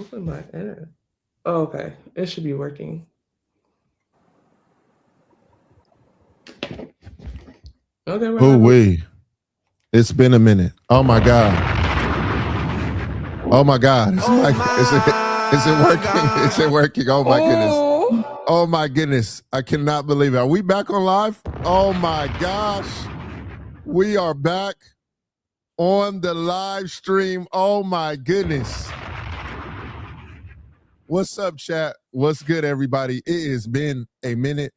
Open my internet. Oh, okay. It should be working. Okay, we're Oh, live. wait. It's been a minute. Oh my God. Oh my God. Is it working? Is it working? Oh my goodness. Oh my goodness. I cannot believe it. Are we back on live? Oh my gosh. We are back on the live stream. Oh my goodness. What's up, chat? What's good, everybody? It has been a minute.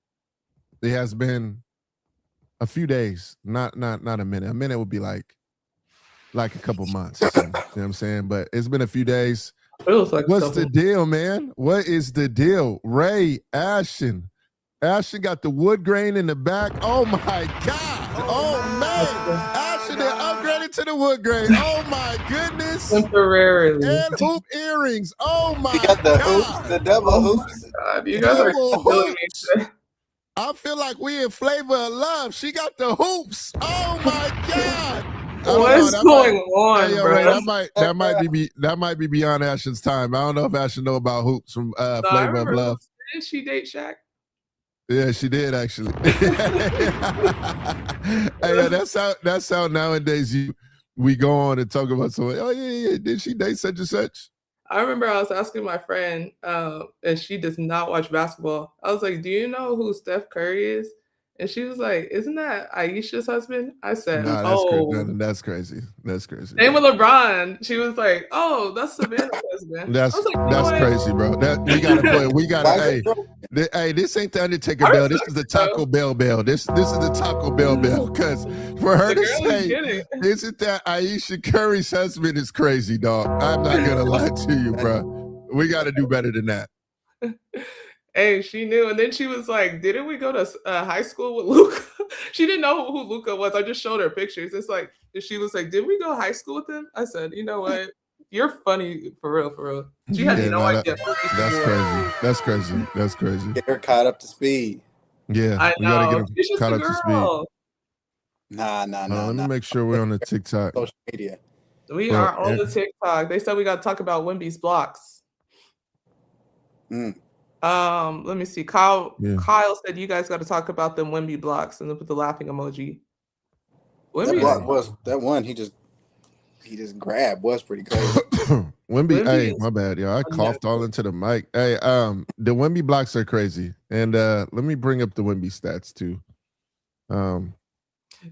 It has been a few days. Not a minute. A minute would be like a couple months. So, you know what I'm saying? But it's been a few days. What's the deal, man? What is the deal? Ray, Ashten. Ashten got the wood grain in the back. Oh my God. Oh man. Ashten upgraded to the wood grain. Oh my goodness. Temporarily. And hoop earrings. Oh my You got the God. hoops, the double hoops. God, you guys are hoops. I feel like we in Flavor of Love. She got the hoops. Oh my God. What's going on, bro? Ray, that might be beyond Ashten's time. I don't know if Ashten know about hoops from Flavor of Love. Did she date Shaq? Yeah, she did actually. Hey, that's how nowadays we go on and talk about someone. Oh yeah, did she date such and such? I remember I was asking my friend, and she does not watch basketball. I was like, "Do you know who Steph Curry is?" And she was like, "Isn't that Aisha's husband?" I said, that's crazy. That's crazy. Same with LeBron. She was like, "Oh, that's Savannah's husband." That's crazy, bro. Hey, this ain't the Undertaker bell. This is the Taco Bell bell. This is the Taco Bell bell. Because for her to say, isn't that Aisha Curry's husband is crazy, dog. I'm not gonna lie to you, bro. We got to do better than that. Hey, she knew. And then she was like, didn't we go to high school with Luca? She didn't know who Luca was. I just showed her pictures. It's like, she was like, did we go to high school with him? I said, you know what? You're funny for real, for real. She had no idea. That's crazy. Get her caught up to speed. Yeah, I know. We gotta get her caught up to speed. Nah. Let me make sure we're on the TikTok. Social media. We are on the TikTok. They said we got to talk about Wemby's blocks. Let me see. Kyle said you guys got to talk about them Wemby blocks and then put the laughing emoji. That block was that one he just grabbed was pretty crazy. Wemby, hey, my bad, yo. I coughed all into the mic. Hey, the Wemby blocks are crazy. And let me bring up the Wemby stats too.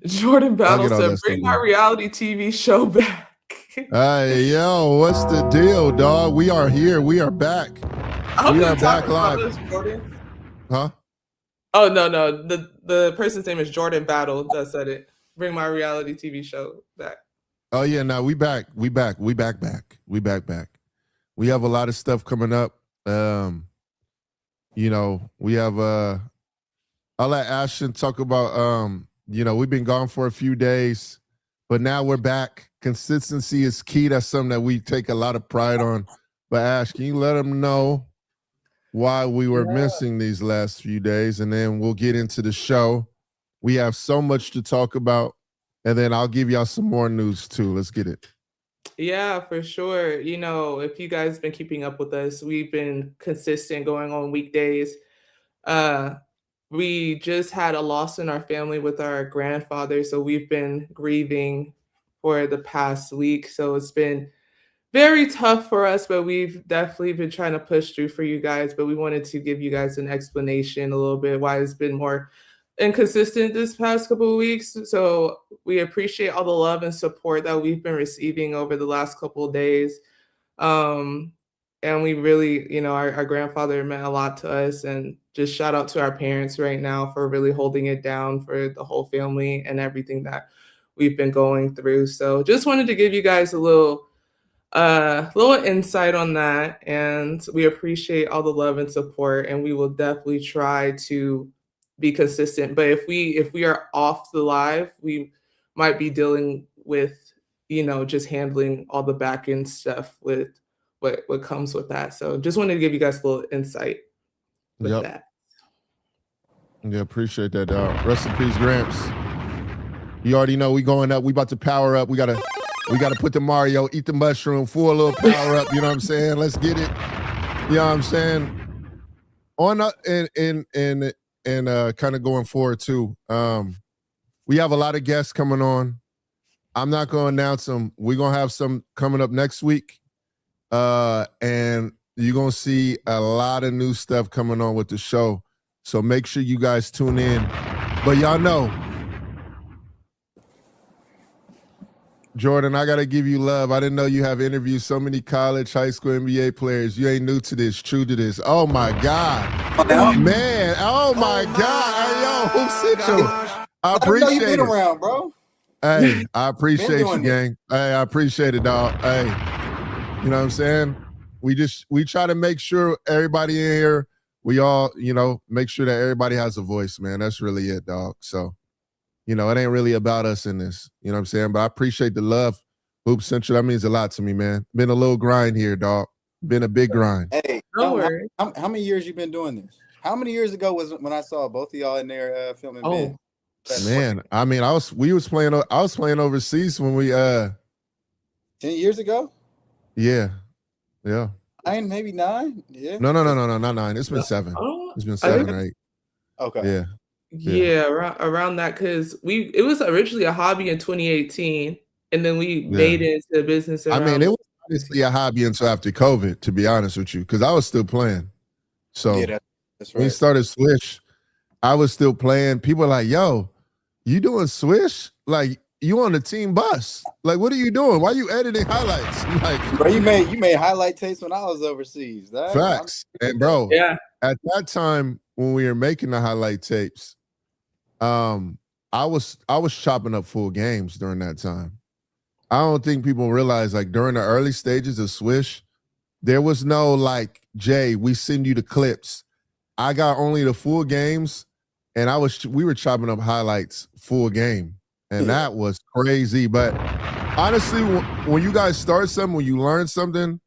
Jordan Battle said, bring my reality TV show back. Hey, yo, what's the deal, dog? We are here. We are back. We are back live. Huh? Oh, no. The person's name is Jordan Battle that said it. Bring my reality TV show back. Oh, yeah, no, we back. We back. We have a lot of stuff coming up. We have I'll let Ashten talk about we've been gone for a few days, but now we're back. Consistency is key. That's something that we take a lot of pride on. But Ash, can you let them know why we were missing these last few days? And then we'll get into the show. We have so much to talk about. And then I'll give y'all some more news too. Let's get it. Yeah, for sure. If you guys have been keeping up with us, we've been consistent going on weekdays. We just had a loss in our family with our grandfather. So we've been grieving for the past week. So it's been very tough for us, but we've definitely been trying to push through for you guys. But we wanted to give you guys an explanation a little bit why it's been more inconsistent this past couple of weeks. So we appreciate all the love and support that we've been receiving over the last couple of days. And we really, our grandfather meant a lot to us, and just shout out to our parents right now for really holding it down for the whole family and everything that we've been going through. So just wanted to give you guys a little insight on that, and we appreciate all the love and support, and we will definitely try to be consistent. But if we are off the live, we might be dealing with just handling all the back end stuff with what comes with that. So just wanted to give you guys a little insight with that. Yeah, appreciate that, dog. Rest in peace, Gramps. You already know we going up. We about to power up. We got to We got to put the Mario, eat the mushroom, full a little power up. You know what I'm saying? Let's get it. You know what I'm saying? On and kind of going forward too. We have a lot of guests coming on. I'm not going to announce them. We're going to have some coming up next week. And you're going to see a lot of new stuff coming on with the show. So make sure you guys tune in. But y'all know, Jordan, I got to give you love. I didn't know you have interviewed so many college, high school, NBA players. You ain't new to this, true to this. Oh, my God. Man, oh, my God. Hey, yo, Hoop Central. I appreciate it. Been around, bro. Hey, I appreciate you, gang. Hey, I appreciate it, dog. Hey, you know what I'm saying? We try to make sure everybody in here, we all, make sure that everybody has a voice, man. That's really it, dog. So, it ain't really about us in this. You know what I'm saying? But I appreciate the love. Hoop Central, that means a lot to me, man. Been a little grind here, dog. Been a big grind. Hey, how many years you been doing this? How many years ago was when I saw both of y'all in there filming? Ben? Man, I mean, I was playing overseas when we 10 years ago? Yeah. 9, maybe 9? Yeah. No, not 9. It's been 7. It's been 7 or 8. Okay. Yeah, around that, because it was originally a hobby in 2018, and then we made it into a business. I mean, it was obviously a hobby until after COVID, to be honest with you, because I was still playing. So that's right. When we started Swish, I was still playing. People were like, yo, you doing Swish? Like, you on the team bus? Like, what are you doing? Why are you editing highlights? Like, bro, you made highlight tapes when I was overseas. Facts. And bro, at that time when we were making the highlight tapes, I was chopping up full games during that time. I don't think people realize, like, during the early stages of Swish, there was no like, Jay, we send you the clips. I got only the full games. And we were chopping up highlights full game. And that was crazy. But honestly, when you guys start something, when you learn something,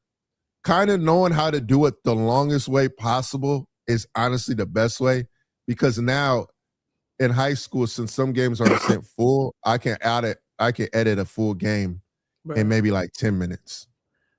kind of knowing how to do it the longest way possible is honestly the best way. Because now in high school, since some games aren't sent full, I can edit a full game in maybe like 10 minutes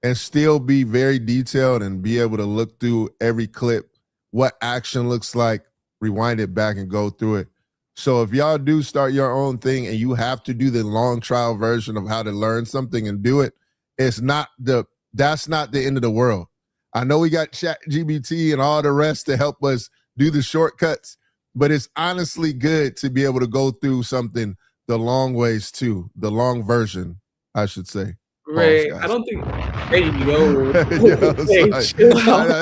and still be very detailed and be able to look through every clip, what action looks like, rewind it back and go through it. So if y'all do start your own thing and you have to do the long trial version of how to learn something and do it, that's not the end of the world. I know we got ChatGPT and all the rest to help us do the shortcuts, but it's honestly good to be able to go through something the long ways too, the long version, I should say. Right. I don't think. Hey, yo. Chill out.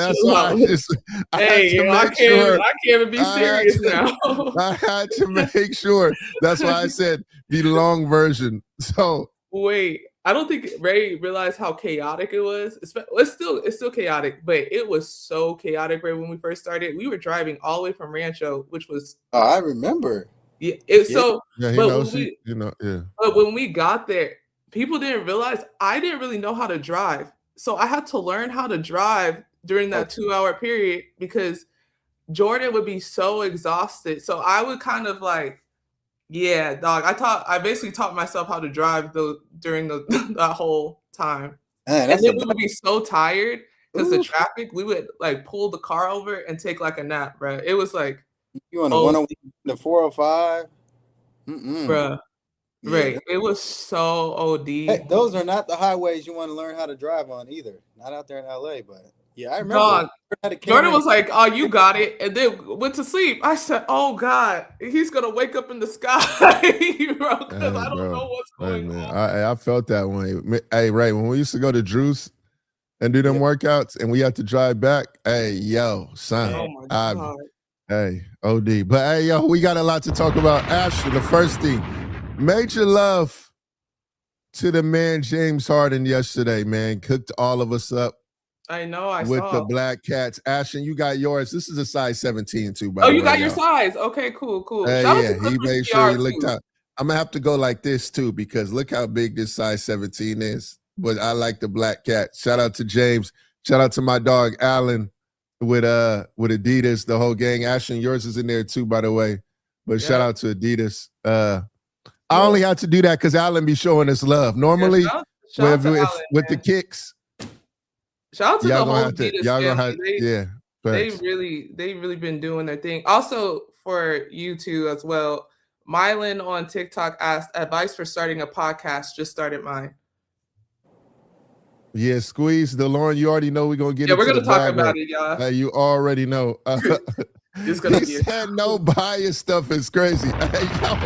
I can't even be serious now. I had to make sure. That's why I said the long version. So wait, I don't think Ray realized how chaotic it was. It's still chaotic, but it was so chaotic, Ray. When we first started, we were driving all the way from Rancho, which was. Oh, I remember. Yeah. So. Yeah, But when we got there, people didn't realize I didn't really know how to drive. So I had to learn how to drive during that 2-hour period because Jordan would be so exhausted. So I would kind of like, yeah, dog. I basically taught myself how to drive during that whole time. And then we would be so tired because the traffic, we would like pull the car over and take like a nap, bro. It was like you on the 101, the 405? Bruh. Right. It was so OD. Hey, those are not the highways you want to learn how to drive on either. Not out there in LA, but yeah, I remember. Jordan was like, "Oh, you got it," and then went to sleep. I said, "Oh God, he's gonna wake up in the sky, bro, because I don't know what's going on." I felt that way. Hey, Ray, when we used to go to Drew's and do them workouts, and we had to drive back. Hey, yo, son. Oh my God. Hey, OD. But hey, yo, we got a lot to talk about. Ashton, the first thing. Major love to the man James Harden yesterday, man. Cooked all of us up. I know. I with saw. The Black Cats. Ashton, you got yours. This is a size 17 too, by the way. Oh, you got your size. Okay, cool. Yeah, he made sure he looked out. I'm gonna have to go like this too because look how big this size 17 is. But I like the Black Cat. Shout out to James. Shout out to my dog Alan with Adidas, the whole gang. Ashton, yours is in there too, by the way. But shout out to Adidas. I only had to do that because Alan be showing us love. Normally, Shout out to Allen, with the man. kicks. Shout out to Y'all the gonna whole have to. Adidas Y'all gonna family. have. They Facts. really been doing their thing. Also, for you two as well, Mylan on TikTok asked advice for starting a podcast. Just started mine. Yeah, Squeeze, DeLauren, you already know we're gonna get Yeah, we're into gonna the talk bag about work. it, y'all. You already know. It's gonna He be said no bias stuff is crazy. Hey, yo,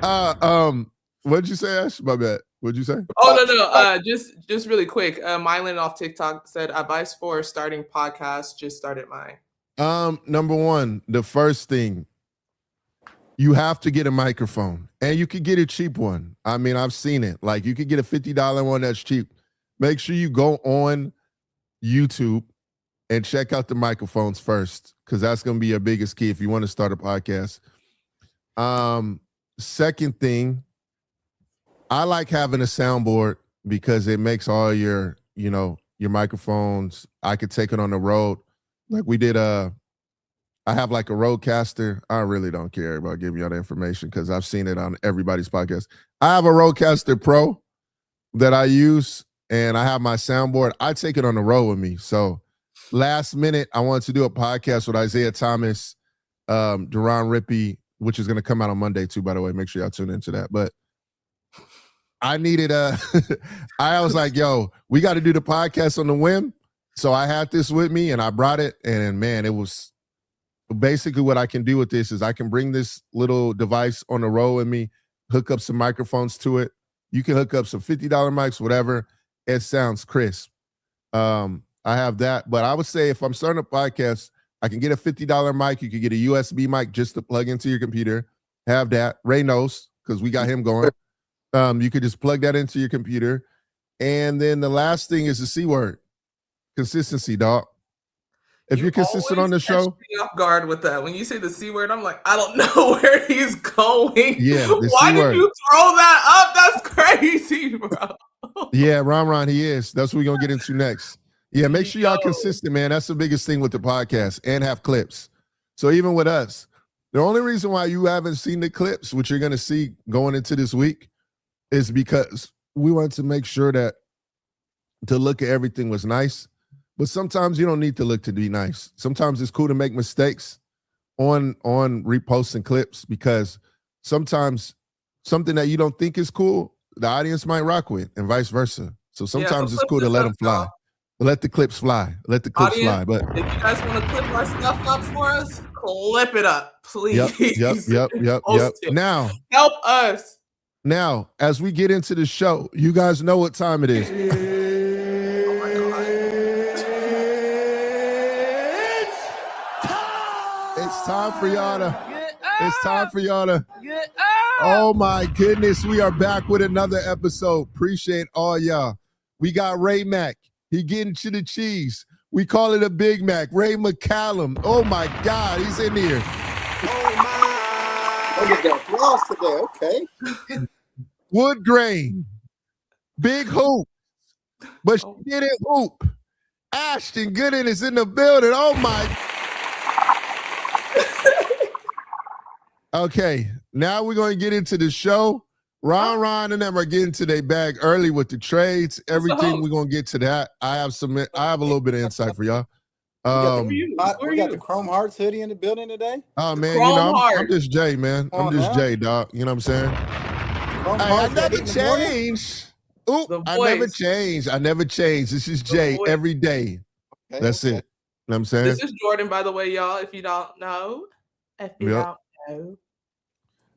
son. What'd you say, Ash? My bad. What'd you say? Oh no. Just really quick. Mylan off TikTok said advice for starting podcast. Just started mine. Number one, the first thing, you have to get a microphone, and you could get a cheap one. I mean, I've seen it. Like, you could get a $50 one that's cheap. Make sure you go on YouTube and check out the microphones first, because that's going to be your biggest key if you want to start a podcast. Second thing, I like having a soundboard because it makes all your microphones. I could take it on the road. Like we did I have like a Rodecaster. I really don't care about giving y'all the information because I've seen it on everybody's podcast. I have a Rodecaster Pro that I use, and I have my soundboard. I take it on the road with me. So last minute, I wanted to do a podcast with Isaiah Thomas, Duron Rippey, which is going to come out on Monday too, by the way. Make sure y'all tune into that. But I needed I was like, yo, we got to do the podcast on the whim. So I had this with me, and I brought it, and man, it was basically what I can do with this is I can bring this little device on the road with me, hook up some microphones to it. You can hook up some $50 mics, whatever. It sounds crisp. I have that, but I would say if I'm starting a podcast, I can get a $50 mic. You could get a USB mic just to plug into your computer. Have that. Ray knows because we got him going. You could just plug that into your computer. And then the last thing is the C word. Consistency, dog. If you're consistent on the show, catch me off guard with that. When you say the C word, I'm like, I don't know where he's going. Yeah, why did you throw that up? That's crazy, bro. Yeah, Ron, he is. That's what we're gonna get into next. Yeah, make sure y'all consistent, man. That's the biggest thing with the podcast, and have clips. So even with us, the only reason why you haven't seen the clips, which you're gonna see going into this week, is because we wanted to make sure that to look at everything was nice. But sometimes you don't need to look to be nice. Sometimes it's cool to make mistakes on reposting clips, because sometimes something that you don't think is cool, the audience might rock with, and vice versa. So sometimes it's cool to let them fly. Let the clips fly. Let the clips fly. But if you guys want to clip our stuff up for us, clip it up, please. Yep. Now, help us. Now, as we get into the show, you guys know what time it is. Oh my God. It's time for y'all to. Oh my goodness, we are back with another episode. Appreciate all y'all. We got Ray Mac. He getting to the cheese. We call it a Big Mac. Ray McCallum. Oh my God, he's in here. Oh my! Look at that applause today. Okay. Wood grain. Big hoop. But she didn't hoop. Ashten Jewell is in the building. Oh my. Okay, now we're going to get into the show. Ron and them are getting to their bag early with the trades. Everything, we're going to get to that. I have a little bit of insight for y'all. We got the Chrome Hearts hoodie in the building today. Oh man, I'm just Jay, man. I'm just Jay, dog. You know what I'm saying? I never change. I never change. This is Jay every day. Okay, That's it. You know what I'm saying? This is Jordan, by the way, y'all. If you don't know. Don't know.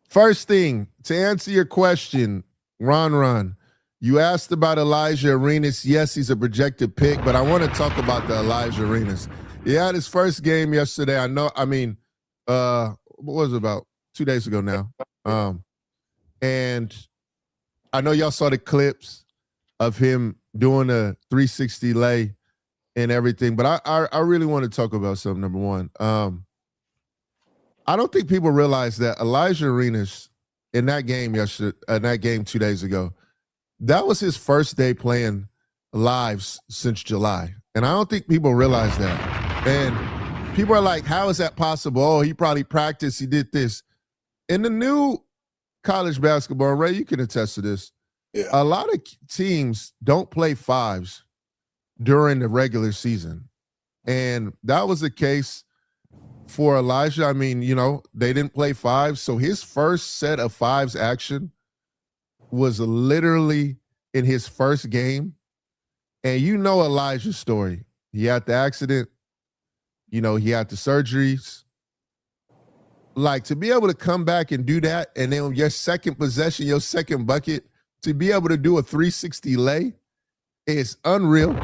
First thing, to answer your question, Ron, you asked about Alijah Arenas. Yes, he's a projected pick, but I want to talk about the Alijah Arenas. He had his first game yesterday. What was it, about 2 days ago now? And I know y'all saw the clips of him doing a 360 lay and everything, but I really want to talk about something, number one. I don't think people realize that Alijah Arenas in that game 2 days ago, that was his first day playing live since July. And I don't think people realize that. And people are like, how is that possible? Oh, he probably practiced. He did this. In the new college basketball, Ray, you can attest to this. Yeah. A lot of teams don't play fives during the regular season. And that was the case for Elijah. I mean, they didn't play fives. So his first set of fives action was literally in his first game. And Elijah's story. He had the accident. He had the surgeries. Like, to be able to come back and do that, and then your second possession, your second bucket, to be able to do a 360 lay is unreal.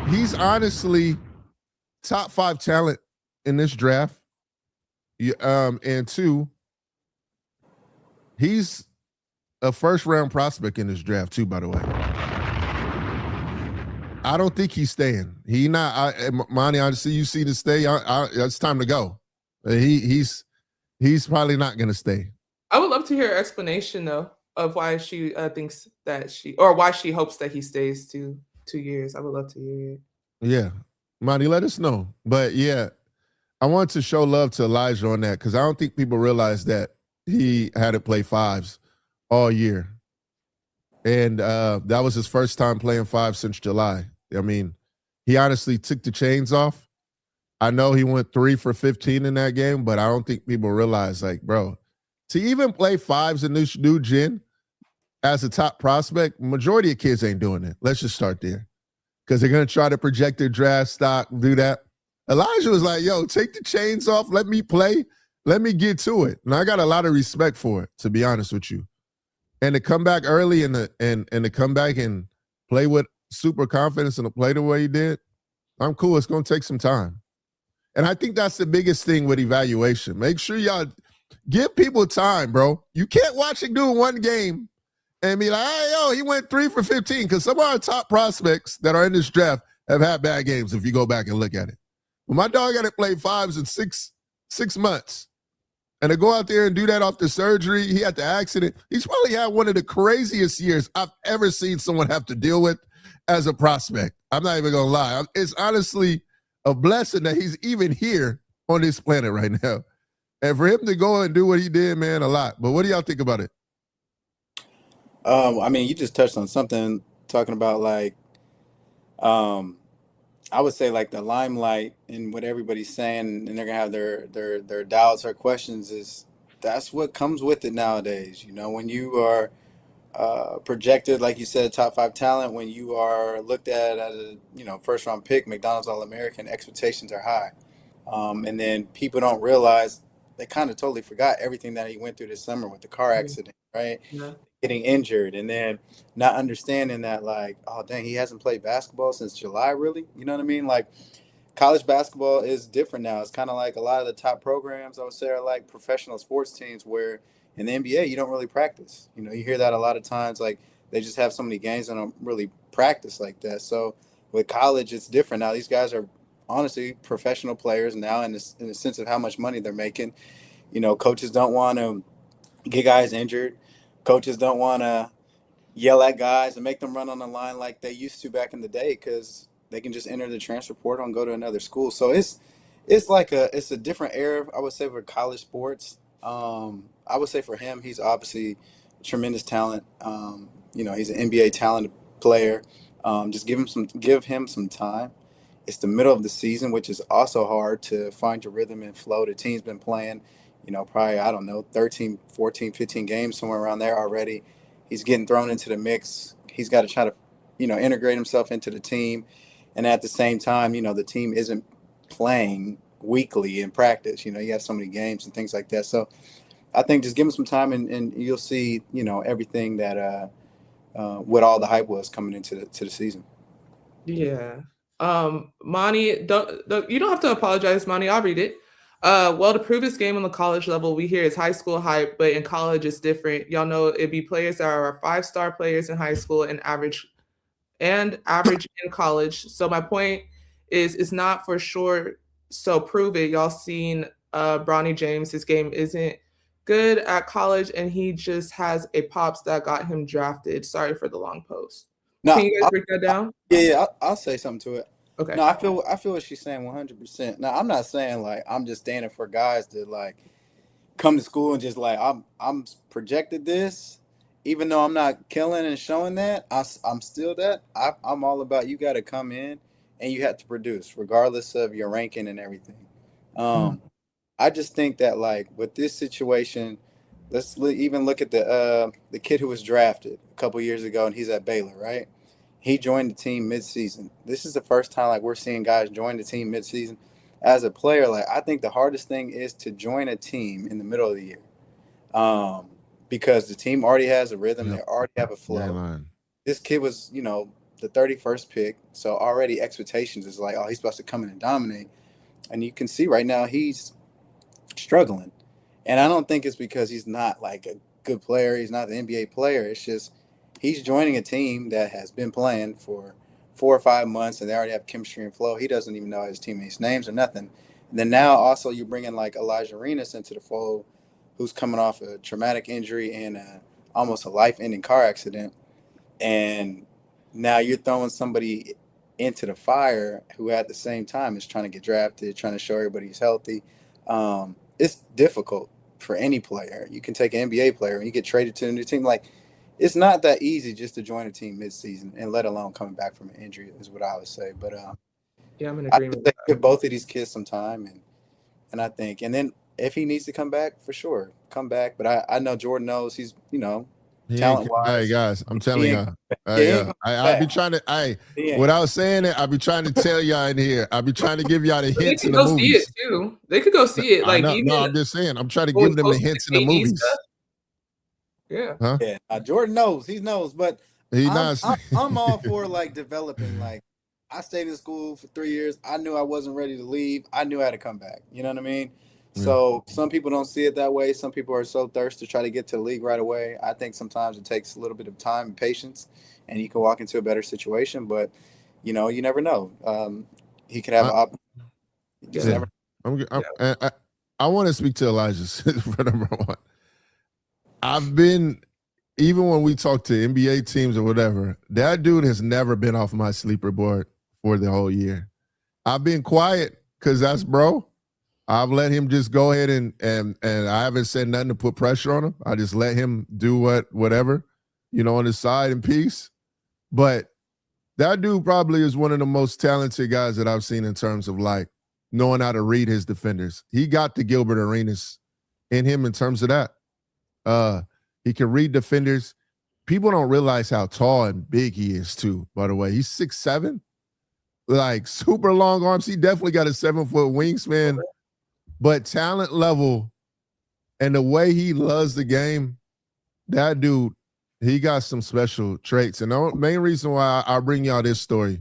He's honestly top 5 talent in this draft. And 2, he's a first-round prospect in this draft too, by the way. I don't think he's staying. Monty, I see you see to stay. It's time to go. He's probably not going to stay. I would love to hear an explanation though of why she thinks that or why she hopes that he stays 2 years. I would love to hear it. Yeah, Monty, let us know. But yeah, I want to show love to Elijah on that because I don't think people realize that he had to play fives all year, and that was his first time playing five since July. I mean, he honestly took the chains off. I know he went 3 for 15 in that game, but I don't think people realize, like, bro, to even play fives in this new gen as a top prospect, majority of kids ain't doing it. Let's just start there because they're going to try to project their draft stock, do that. Elijah was like, yo, take the chains off. Let me play. Let me get to it. And I got a lot of respect for it, to be honest with you. And to come back early and to come back and play with super confidence and to play the way he did, I'm cool. It's going to take some time. And I think that's the biggest thing with evaluation. Make sure y'all give people time, bro. You can't watch it do one game and be like, hey, yo, he went 3 for 15, because some of our top prospects that are in this draft have had bad games if you go back and look at it. But my dog had to play fives in six months. And to go out there and do that off the surgery, he had the accident. He's probably had one of the craziest years I've ever seen someone have to deal with as a prospect. I'm not even going to lie. It's honestly a blessing that he's even here on this planet right now. And for him to go and do what he did, man, a lot. But what do y'all think about it? I mean, you just touched on something, talking about like, I would say like the limelight and what everybody's saying, and they're gonna have their doubts or questions. That's what comes with it nowadays. When you are projected, like you said, top 5 talent, when you are looked at as a first round pick, McDonald's All-American, expectations are high, and then people don't realize they kind of totally forgot everything that he went through this summer with the car accident, right? Yeah. Getting injured, and then not understanding that, like, oh dang, he hasn't played basketball since July, really? You know what I mean? Like, college basketball is different now. It's kind of like a lot of the top programs, I would say, are like professional sports teams, where in the NBA you don't really practice. You hear that a lot of times, like they just have so many games and don't really practice like that. So with college, it's different now. These guys are honestly professional players now, in the sense of how much money they're making. Coaches don't want to get guys injured. Coaches don't want to yell at guys and make them run on the line like they used to back in the day, because they can just enter the transfer portal and go to another school. So it's a different era, I would say, for college sports. I would say for him, he's obviously a tremendous talent. He's an NBA talented player. Just give him some time. It's the middle of the season, which is also hard to find your rhythm and flow. The team's been playing, probably, I don't know, 13, 14, 15 games, somewhere around there already. He's getting thrown into the mix. He's got to try to, integrate himself into the team. And at the same time, the team isn't playing weekly in practice. You have so many games and things like that. So I think just give him some time, and you'll see, everything that what all the hype was coming into the season. Yeah. Monty, you don't have to apologize, Monty. I'll read it. Well, to prove his game on the college level, we hear it's high school hype, but in college it's different. Y'all know it'd be players that are 5-star players in high school and average in college. So my point is, it's not for sure. So prove it. Y'all seen Bronny James. His game isn't good at college, and he just has a pops that got him drafted. Sorry for the long post. No, Can you guys break that down? Yeah, I'll say something to it. Okay. No, I feel what she's saying 100%. Now, I'm not saying like I'm just standing for guys that like come to school and just like I'm projected this, even though I'm not killing and showing that, I'm still that. I'm all about you got to come in and you have to produce, regardless of your ranking and everything. Mm. I just think that like with this situation, even look at the kid who was drafted a couple years ago, and he's at Baylor, right? He joined the team midseason. This is the first time like we're seeing guys join the team midseason. As a player, like I think the hardest thing is to join a team in the middle of the year, um, because the team already has a rhythm. They Yep. already have a Yeah, flow. man. This kid was, the 31st pick, so already expectations is like, oh, he's supposed to come in and dominate. And you can see right now he's struggling. And I don't think it's because he's not like a good player. He's not the NBA player. It's just he's joining a team that has been playing for 4 or 5 months and they already have chemistry and flow. He doesn't even know his teammates' names or nothing. And then now also you bring in like Elijah Arenas into the fold, who's coming off a traumatic injury and almost a life-ending car accident. And now you're throwing somebody into the fire who at the same time is trying to get drafted, trying to show everybody he's healthy. It's difficult for any player. You can take an NBA player and you get traded to a new team. Like, it's not that easy just to join a team midseason, and let alone coming back from an injury is what I would say. But Yeah, I'm in I agreement just with think give both of these kids some time, and I think, and then if he needs to come back, for sure, come back. But I know Jordan knows he's He ain't. talent Hey wise, guys, I'm he telling ain't y'all. yeah, he ain't I be coming back. trying to. He ain't. Without saying it, I be trying to tell y'all in here. I be trying to give y'all the that. They hints in could the go see it movies. too. They could go see it. I Like know. No, even I'm just saying. I'm trying to when give we them the posted hints in the the KD movies. stuff. Yeah. Huh? Yeah, Jordan knows. He knows. But He I'm, not. I'm I'm all for like developing. Like, I stayed in school for 3 years. I knew I wasn't ready to leave. I knew I had to come back. You know what I mean? Yeah. So some people don't see it that way. Some people are so thirsty to try to get to the league right away. I think sometimes it takes a little bit of time and patience, and you can walk into a better situation. But you never know. He could have I, an op. You just yeah. never. I want to speak to Elijah for number one. I've been, even when we talk to NBA teams or whatever, that dude has never been off my sleeper board for the whole year. I've been quiet because that's bro. I've let him just go ahead and I haven't said nothing to put pressure on him. I just let him do whatever, on his side in peace. But that dude probably is one of the most talented guys that I've seen in terms of like knowing how to read his defenders. He got the Gilbert Arenas in him in terms of that. He can read defenders. People don't realize how tall and big he is too, by the way. He's 6'7", like super long arms. He definitely got a 7-foot wingspan. But talent level and the way he loves the game, that dude, he got some special traits. And the main reason why I bring y'all this story,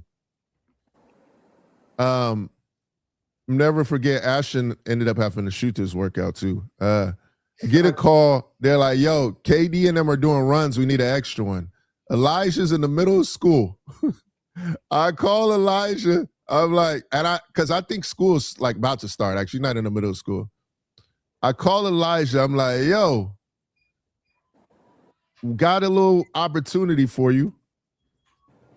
never forget, Ashten ended up having to shoot this workout too. Get a call. They're like, yo, KD and them are doing runs. We need an extra one. Elijah's in the middle of school. I call Elijah. I'm like, because I think school's like about to start. Actually, not in the middle of school. I call Elijah. I'm like, yo, got a little opportunity for you.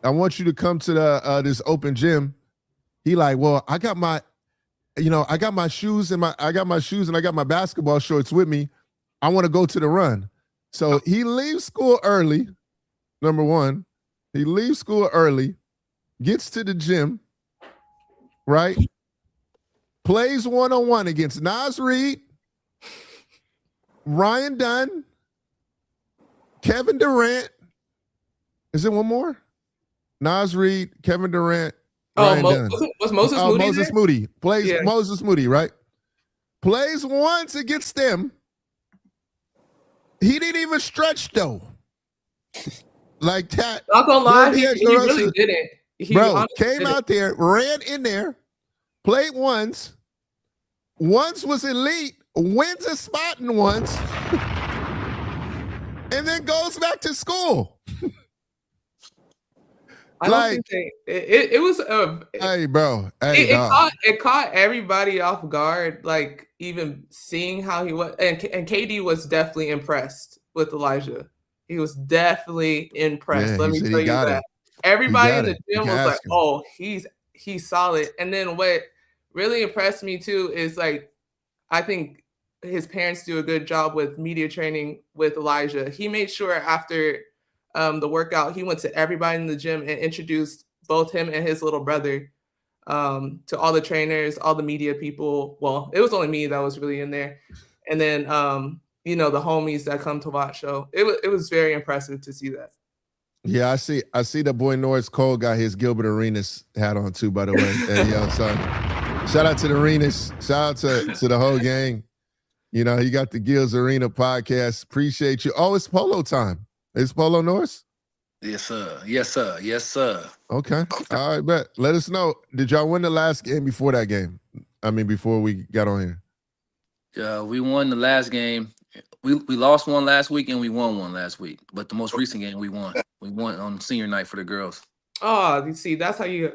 I want you to come to the this open gym. He like, well, I got my shoes and I got my basketball shorts with me. I want to go to the run. So he leaves school early. Number one, he leaves school early, gets to the gym, right? Plays one-on-one against Naz Reid, Ryan Dunn, Kevin Durant. Is there one more? Naz Reid, Kevin Durant, Ryan Dunn. Was Moses Moody Moses there? Moody. Plays Yeah. Moses Moody, right? Plays once against them. He didn't even stretch, though. Like that. Not gonna lie, he really didn't. Bro, came out there, ran in there, played once was elite, wins a spot in once, and then goes back to school. I don't think it was hey, bro. Hey, it caught everybody off guard, like even seeing how he was, and KD was definitely impressed with Elijah. He was definitely impressed. Yeah, Let me tell you that. Everybody in the gym was like, "Oh, he's solid." And then what really impressed me too is like, I think his parents do a good job with media training with Elijah. He made sure after the workout, he went to everybody in the gym and introduced both him and his little brother to all the trainers, all the media people. Well, it was only me that was really in there. And then, the homies that come to watch. So it was very impressive to see that. Yeah, I see the boy Norris Cole got his Gilbert Arenas hat on too, by the way. Shout out to the Arenas. Shout out to the whole gang. You got the Gills Arena podcast. Appreciate you. Oh, it's polo time. Is Polo Norris? Yes, sir. Yes, sir. Yes, sir. Okay. All right, bet. Let us know. Did y'all win the last game before that game? I mean, before we got on here. Yeah, we won the last game. We lost one last week and we won one last week. But the most recent game we won. We won on senior night for the girls. Oh, you see, that's how you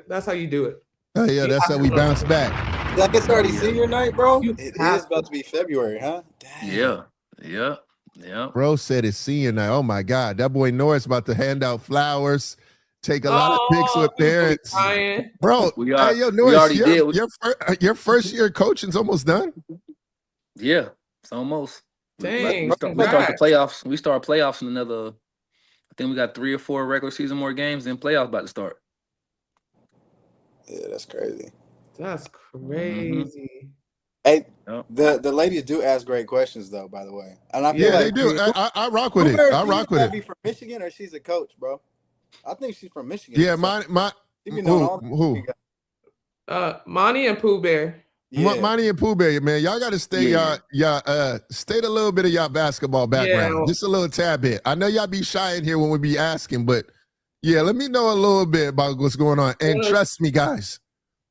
do it. Oh yeah, that's how we bounce back. Like it's already senior night, bro. You It have is about to be February, huh? Dang. Yeah. Bro said it's senior night. Oh my God, that boy Norris about to hand out flowers, take a lot of pics with parents. Bro, Norris, your first year coaching's almost done. Yeah, it's almost. Dang, we start the playoffs. We start playoffs in another. I think we got 3 or 4 regular season more games, then playoffs about to start. Yeah, that's crazy. That's crazy. Hey, the ladies do ask great questions though, by the way. And I feel they do. I rock with it. I rock with it. Be from Michigan or she's a coach, bro? I think she's from Michigan. Yeah, who? Monty and Pooh Bear. Yeah. Monty and Pooh Bear, man. Y'all got to stay state a little bit of y'all basketball background. Just a little tad bit. I know y'all be shy in here when we be asking, but yeah, let me know a little bit about what's going on. And trust me, guys,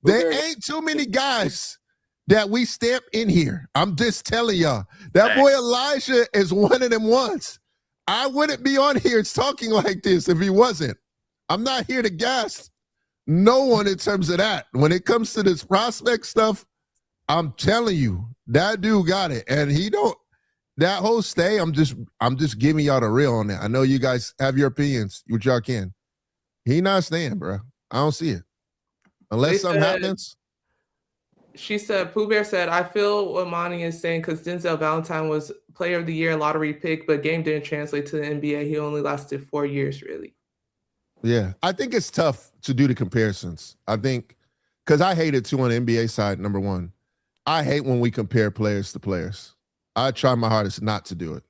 there ain't too many guys that we stamp in here. I'm just telling y'all. That boy Elijah is one of them ones. I wouldn't be on here talking like this if he wasn't. I'm not here to gas no one in terms of that. When it comes to this prospect stuff, I'm telling you, that dude got it. And that whole stay, I'm just giving y'all the real on that. I know you guys have your opinions, which y'all can. He not staying, bro. I don't see it. Unless something happens. She said, Pooh Bear said, I feel what Monty is saying because Denzel Valentine was player of the year, lottery pick, but game didn't translate to the NBA. He only lasted 4 years, really. Yeah. I think it's tough to do the comparisons. I think, because I hate it too on the NBA side, number one. I hate when we compare players to players. I try my hardest not to do it.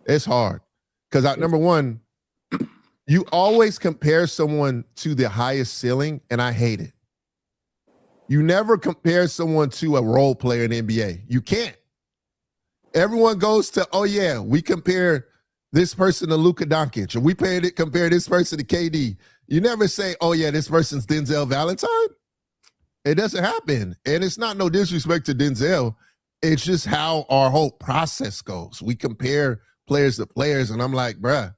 It's hard. Because number one, you always compare someone to the highest ceiling, and I hate it. You never compare someone to a role player in the NBA. You can't. Everyone goes to, oh yeah, we compare this person to Luka Doncic, or we compare this person to KD. You never say, oh yeah, this person's Denzel Valentine. It doesn't happen. And it's not no disrespect to Denzel. It's just how our whole process goes. We compare players to players, and I'm like, bruh,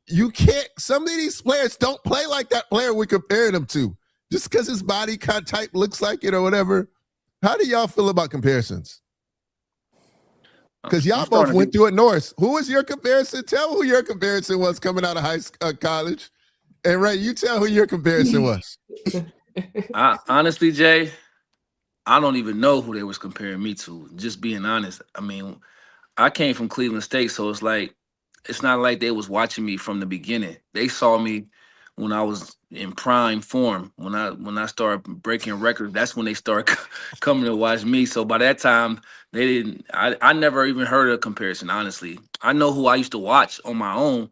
you can't, some of these players don't play like that player we're comparing them to. Just because his body type looks like it or whatever. How do y'all feel about comparisons? Because y'all both went through it, Norris. Who was your comparison? Tell who your comparison was coming out of college. And Ray, you tell who your comparison was. Honestly, Jay, I don't even know who they was comparing me to. Just being honest. I mean, I came from Cleveland State, so it's not like they was watching me from the beginning. They saw me when I was in prime form. When I started breaking records, that's when they started coming to watch me. So by that time, they didn't. I never even heard of a comparison. Honestly, I know who I used to watch on my own,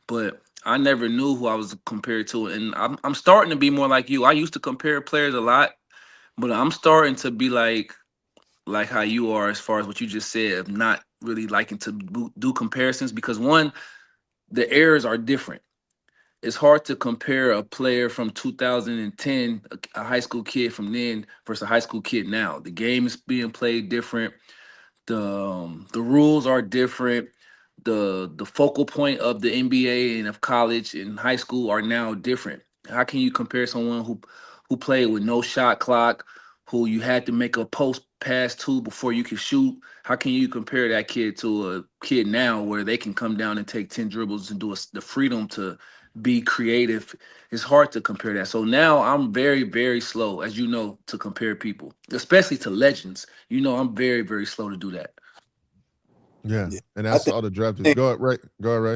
but I never knew who I was compared to. And I'm starting to be more like you. I used to compare players a lot, but I'm starting to be like how you are as far as what you just said, of not really liking to do comparisons, because one, the errors are different. It's hard to compare a player from 2010, a high school kid from then versus a high school kid now. The game is being played different. The rules are different. The focal point of the NBA and of college and high school are now different. How can you compare someone who played with no shot clock, who you had to make a post pass to before you could shoot? How can you compare that kid to a kid now where they can come down and take 10 dribbles and do the freedom to be creative. It's hard to compare that. So now I'm very, very slow, as you know, to compare people, especially to legends. You know, I'm very, very slow to do that. Yeah, Yeah. and I that's think all the draft is. Go ahead, Ray. Go ahead, Ray.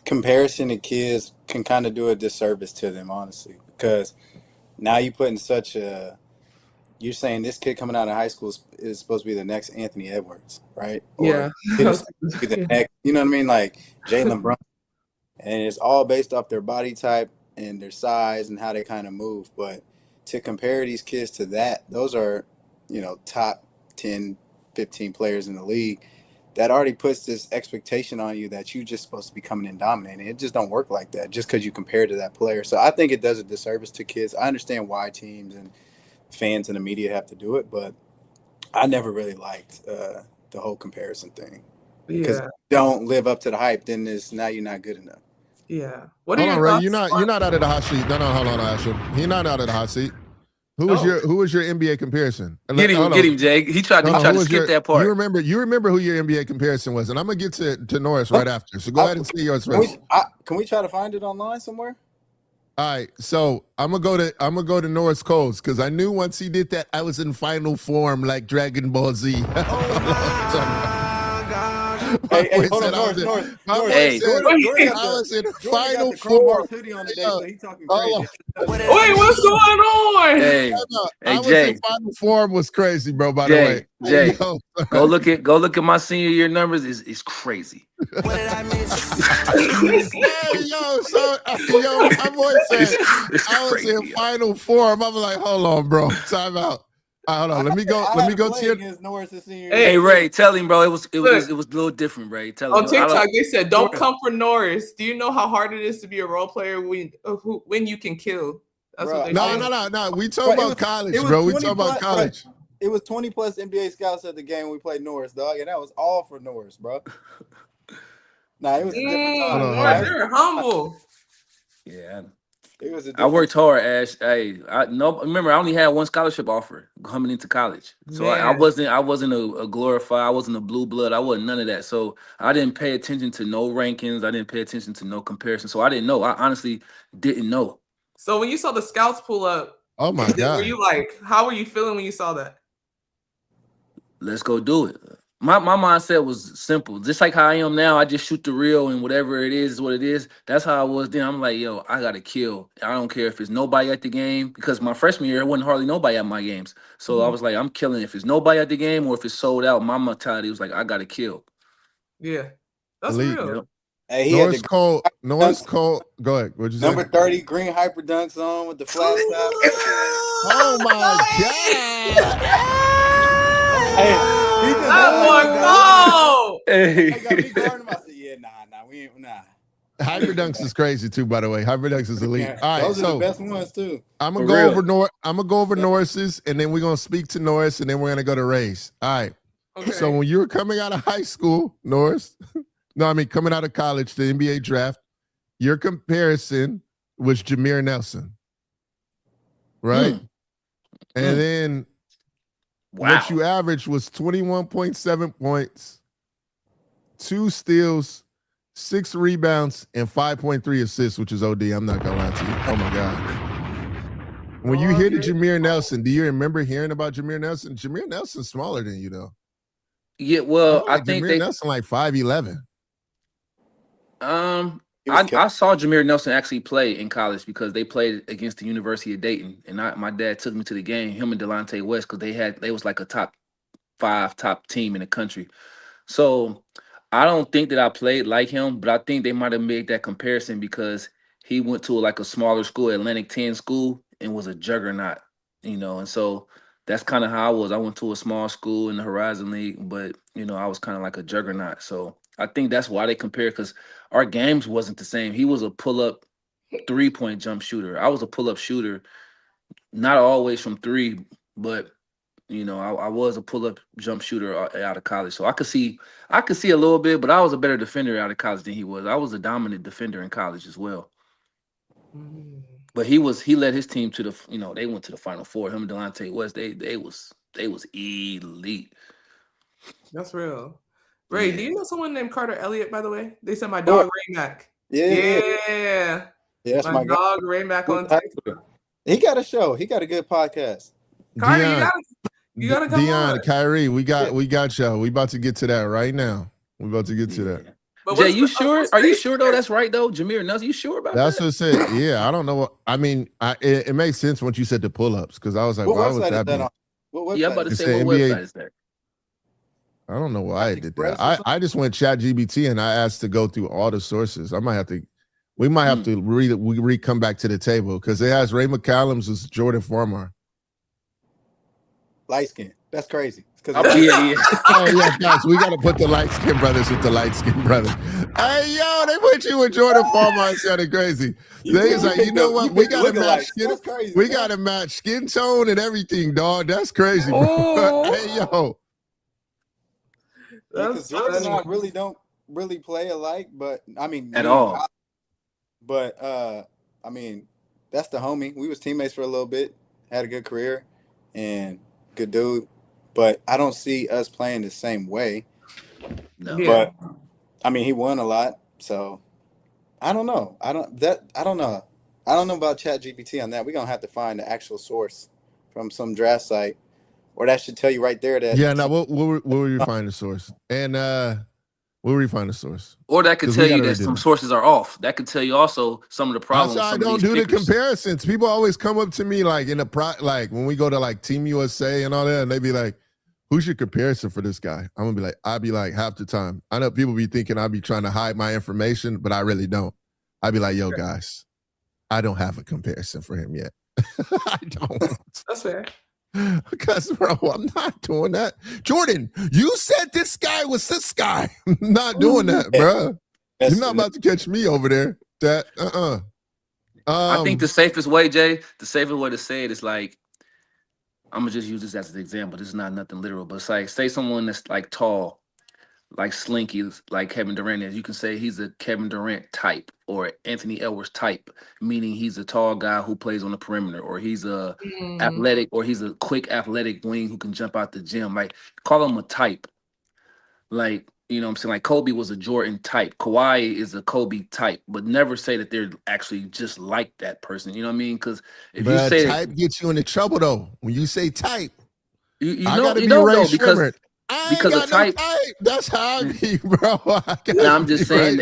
comparison to kids can kind of do a disservice to them, honestly, because now you put in such a you're saying this kid coming out of high school is supposed to be the next Anthony Edwards, right? Or Yeah. kid is supposed to be the next, you know what I mean? Like Jalen Brunson. And it's all based off their body type and their size and how they kind of move. But to compare these kids to that, those are, top 10, 15 players in the league. That already puts this expectation on you that you're just supposed to be coming in dominating. It just don't work like that just because you compare to that player. So I think it does a disservice to kids. I understand why teams and fans and the media have to do it, but I never really liked the whole comparison thing because if Yeah. you don't live up to the hype, then now you're not good enough. Yeah. What are Hold on, your Ray. thoughts? You're not out of the hot seat. No, hold on, Ashton. He's not out of the hot seat. Who was your NBA comparison? Get him, Jay. He tried to skip that part. You remember who your NBA comparison was, and I'm gonna get to Norris right after. So go ahead and say yours first. Can we try to find it online somewhere? All right, so I'm gonna go to Norris Cole's because I knew once he did that, I was in final form like Dragon Ball Z. Hey, hold on, Norris. Hey, I was in final form. Hoodie on today, so he's talking crazy. Wait, what's going on? Hey, I was Jay. in final form was crazy, bro. By Jay, the way, Jay, go look at my senior year numbers. It's crazy. What did I miss? My boy said I was in final form. I'm like, hold on, bro. Time out. Hold on. Let me go to your. Hey, Ray, tell him, bro. It was a little different, Ray. Tell him. On TikTok, they said, "Don't come for Norris." Do you know how hard it is to be a role player when you can kill? That's what they said. No. We talking about college, bro. We talking about college. It was 20 plus NBA scouts at the game when we played Norris, dog, and that was all for Norris, bro. Nah, it was a different time. They're humble. Yeah. I worked hard, Ash. Hey, remember I only had one scholarship offer coming into college, so I wasn't a glorified. I wasn't a blue blood. I wasn't none of that. So I didn't pay attention to no rankings. I didn't pay attention to no comparison. So I didn't know. I honestly didn't know. So when you saw the scouts pull up, oh my God, were you like, how were you feeling when you saw that? Let's go do it. My mindset was simple. Just like how I am now, I just shoot the reel and whatever it is what it is. That's how I was then. I'm like, yo, I got to kill. I don't care if it's nobody at the game because my freshman year, there wasn't hardly nobody at my games. So I was like, I'm killing if it's nobody at the game or if it's sold out. My mentality was like, I got to kill. Yeah, that's real. Yep. Hey, Norris Cole. Go ahead. What'd you say? Number 30 green hyper dunks on with the flat top. Oh my God. Hey. Hey. Got me guarding him. I said, yeah, we ain't, nah. Hyper dunks is crazy too, by the way. Hyper dunks is elite. All right, those are the best ones too. I'm gonna go over Norris's, and then we're gonna speak to Norris, and then we're gonna go to Ray's. All right. Okay. So when you were coming out of high school, Norris, coming out of college, the NBA draft, your comparison was Jameer Nelson, right? And then what you averaged was 21.7 points, 2 steals, 6 rebounds, and 5.3 assists, which is OD. I'm not gonna lie to you. Oh my God. When you hear the Jameer Nelson, do you remember hearing about Jameer Nelson? Jameer Nelson's smaller than you, though. Yeah, well, I think Jameer Nelson like 5'11". I saw Jameer Nelson actually play in college because they played against the University of Dayton, and my dad took me to the game. Him and Delonte West, because they was like a top 5 team in the country. So I don't think that I played like him, but I think they might have made that comparison because he went to a smaller school, Atlantic 10 school, and was a juggernaut, and so that's kind of how I was. I went to a small school in the Horizon League, but I was kind of like a juggernaut. So I think that's why they compare, because our games wasn't the same. He was a pull-up 3-point jump shooter. I was a pull-up shooter, not always from 3, but I was a pull-up jump shooter out of college. So I could see a little bit, but I was a better defender out of college than he was. I was a dominant defender in college as well. But he led his team to the, they went to the Final Four. Him and Delonte West, they was elite. That's real. Ray, do you know someone named Carter Elliott, by the way? They said my dog Ray Mac. Yeah. That's My my guy. dog Ray McCallum. He got a show. He got a good podcast. Kyrie, Dion, you gotta come Dion, on. Kyrie, we got y'all. We about to get to that right now. We about to get to that. But Jay, you sure? Are you sure though? there? That's right though. Jameer Nelson, you sure about That's that? what it said. Yeah, I don't know what I mean. It makes sense once you said the pull-ups because I was like, What why website would is that that be? on? What website? Yeah, I'm about to It say said what NBA. website is that? I don't know why I did that. Express or something? I just went ChatGPT and I asked to go through all the sources. I might have to. We might have to come back to the table because it has Ray McCallum's as Jordan Farmar. Light skin. That's crazy. Yeah. Oh yeah, guys, we got to put the light skin brothers with the light skin brothers. Hey yo, they put you with Jordan Farmar. It sounded crazy. They's like, you know what? We got to match skin. That's crazy. We got to match skin tone and everything, dog. That's crazy, bro. Oh. Hey yo. Because Jordan and I really don't really play alike, but I mean At all. But I mean, that's the homie. We was teammates for a little bit, had a good career, and good dude. But I don't see us playing the same way. No. But I mean, he won a lot, so I don't know. I don't know. I don't know about ChatGPT on that. We're gonna have to find the actual source from some draft site, or that should tell you right there that. Yeah, no, we'll refine the source, and we'll refine the source. Or that could tell you that some sources are off. That could tell you also some of the problems. That's why I don't do the comparisons. People always come up to me like in like when we go to like Team USA and all that, and they be like, "Who's your comparison for this guy?" I'm gonna be like, I'll be like half the time. I know people be thinking I'll be trying to hide my information, but I really don't. I'll be like, "Yo, guys, I don't have a comparison for him yet. I don't." That's fair. Because, bro, I'm not doing that. Jordan, you said this guy was this guy. I'm not doing that, bro. You're not about to catch me over there. That I think the safest way, Jay, the safest way to say it is like, I'm gonna just use this as an example. This is not nothing literal, but it's like, say someone that's like tall, like slinky, like Kevin Durant is. You can say he's a Kevin Durant type or Anthony Edwards type, meaning he's a tall guy who plays on the perimeter, or he's a athletic, or he's a quick athletic wing who can jump out the gym. Like, call him a type. Like, you know what I'm saying? Like, Kobe was a Jordan type. Kawhi is a Kobe type, but never say that they're actually just like that person. You know what I mean? Because if you say type gets you into trouble though. When you say type, you I know, gotta you be don't Ray know Shrimmer. because I a type. no type. That's how I be, bro. Now I'm just saying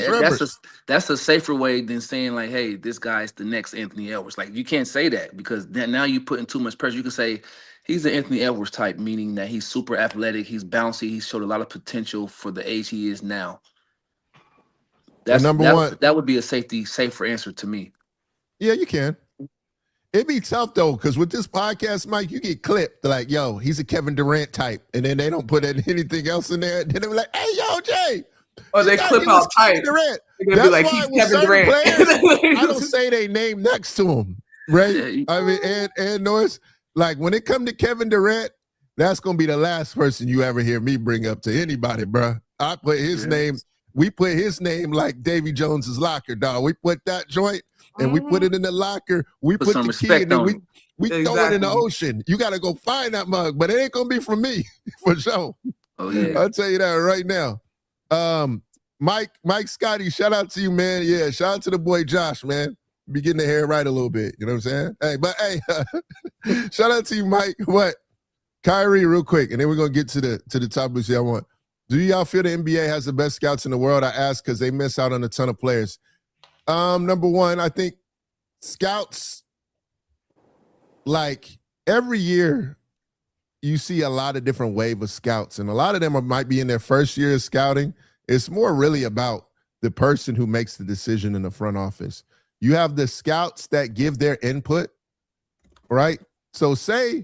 that's a safer way than saying like, hey, this guy's the next Anthony Edwards. Like, you can't say that because then now you're putting too much pressure. You can say he's the Anthony Edwards type, meaning that he's super athletic, he's bouncy, he's showed a lot of potential for the age he is now. That's one. That would be a safer answer to me. Yeah, you can. It'd be tough though, because with this podcast, Mike, you get clipped like, yo, he's a Kevin Durant type, and then they don't put anything else in there. Then they're like, hey, yo, Jay. Or they clip out type. Durant. They're gonna be like, he's Kevin Durant. Players, I don't say they name next to him, right? Yeah, I mean, and Norris, like when it come to Kevin Durant, that's gonna be the last person you ever hear me bring up to anybody, bro. I put his name. We put his name like Davy Jones's locker, dog. We put that joint. And we put it in the locker. We put the key in it. We throw it in the ocean. You got to go find that mug, but it ain't gonna be from me for sure. Oh yeah, I'll tell you that right now. Mike Scotty, shout out to you, man. Yeah, shout out to the boy Josh, man. Be getting the hair right a little bit. You know what I'm saying? Hey, shout out to you, Mike. What? Kyrie, real quick, and then we're gonna get to the topics I want. Do y'all feel the NBA has the best scouts in the world? I ask because they miss out on a ton of players. Number one, I think scouts, like every year, you see a lot of different wave of scouts, and a lot of them might be in their first year of scouting. It's more really about the person who makes the decision in the front office. You have the scouts that give their input, right? So say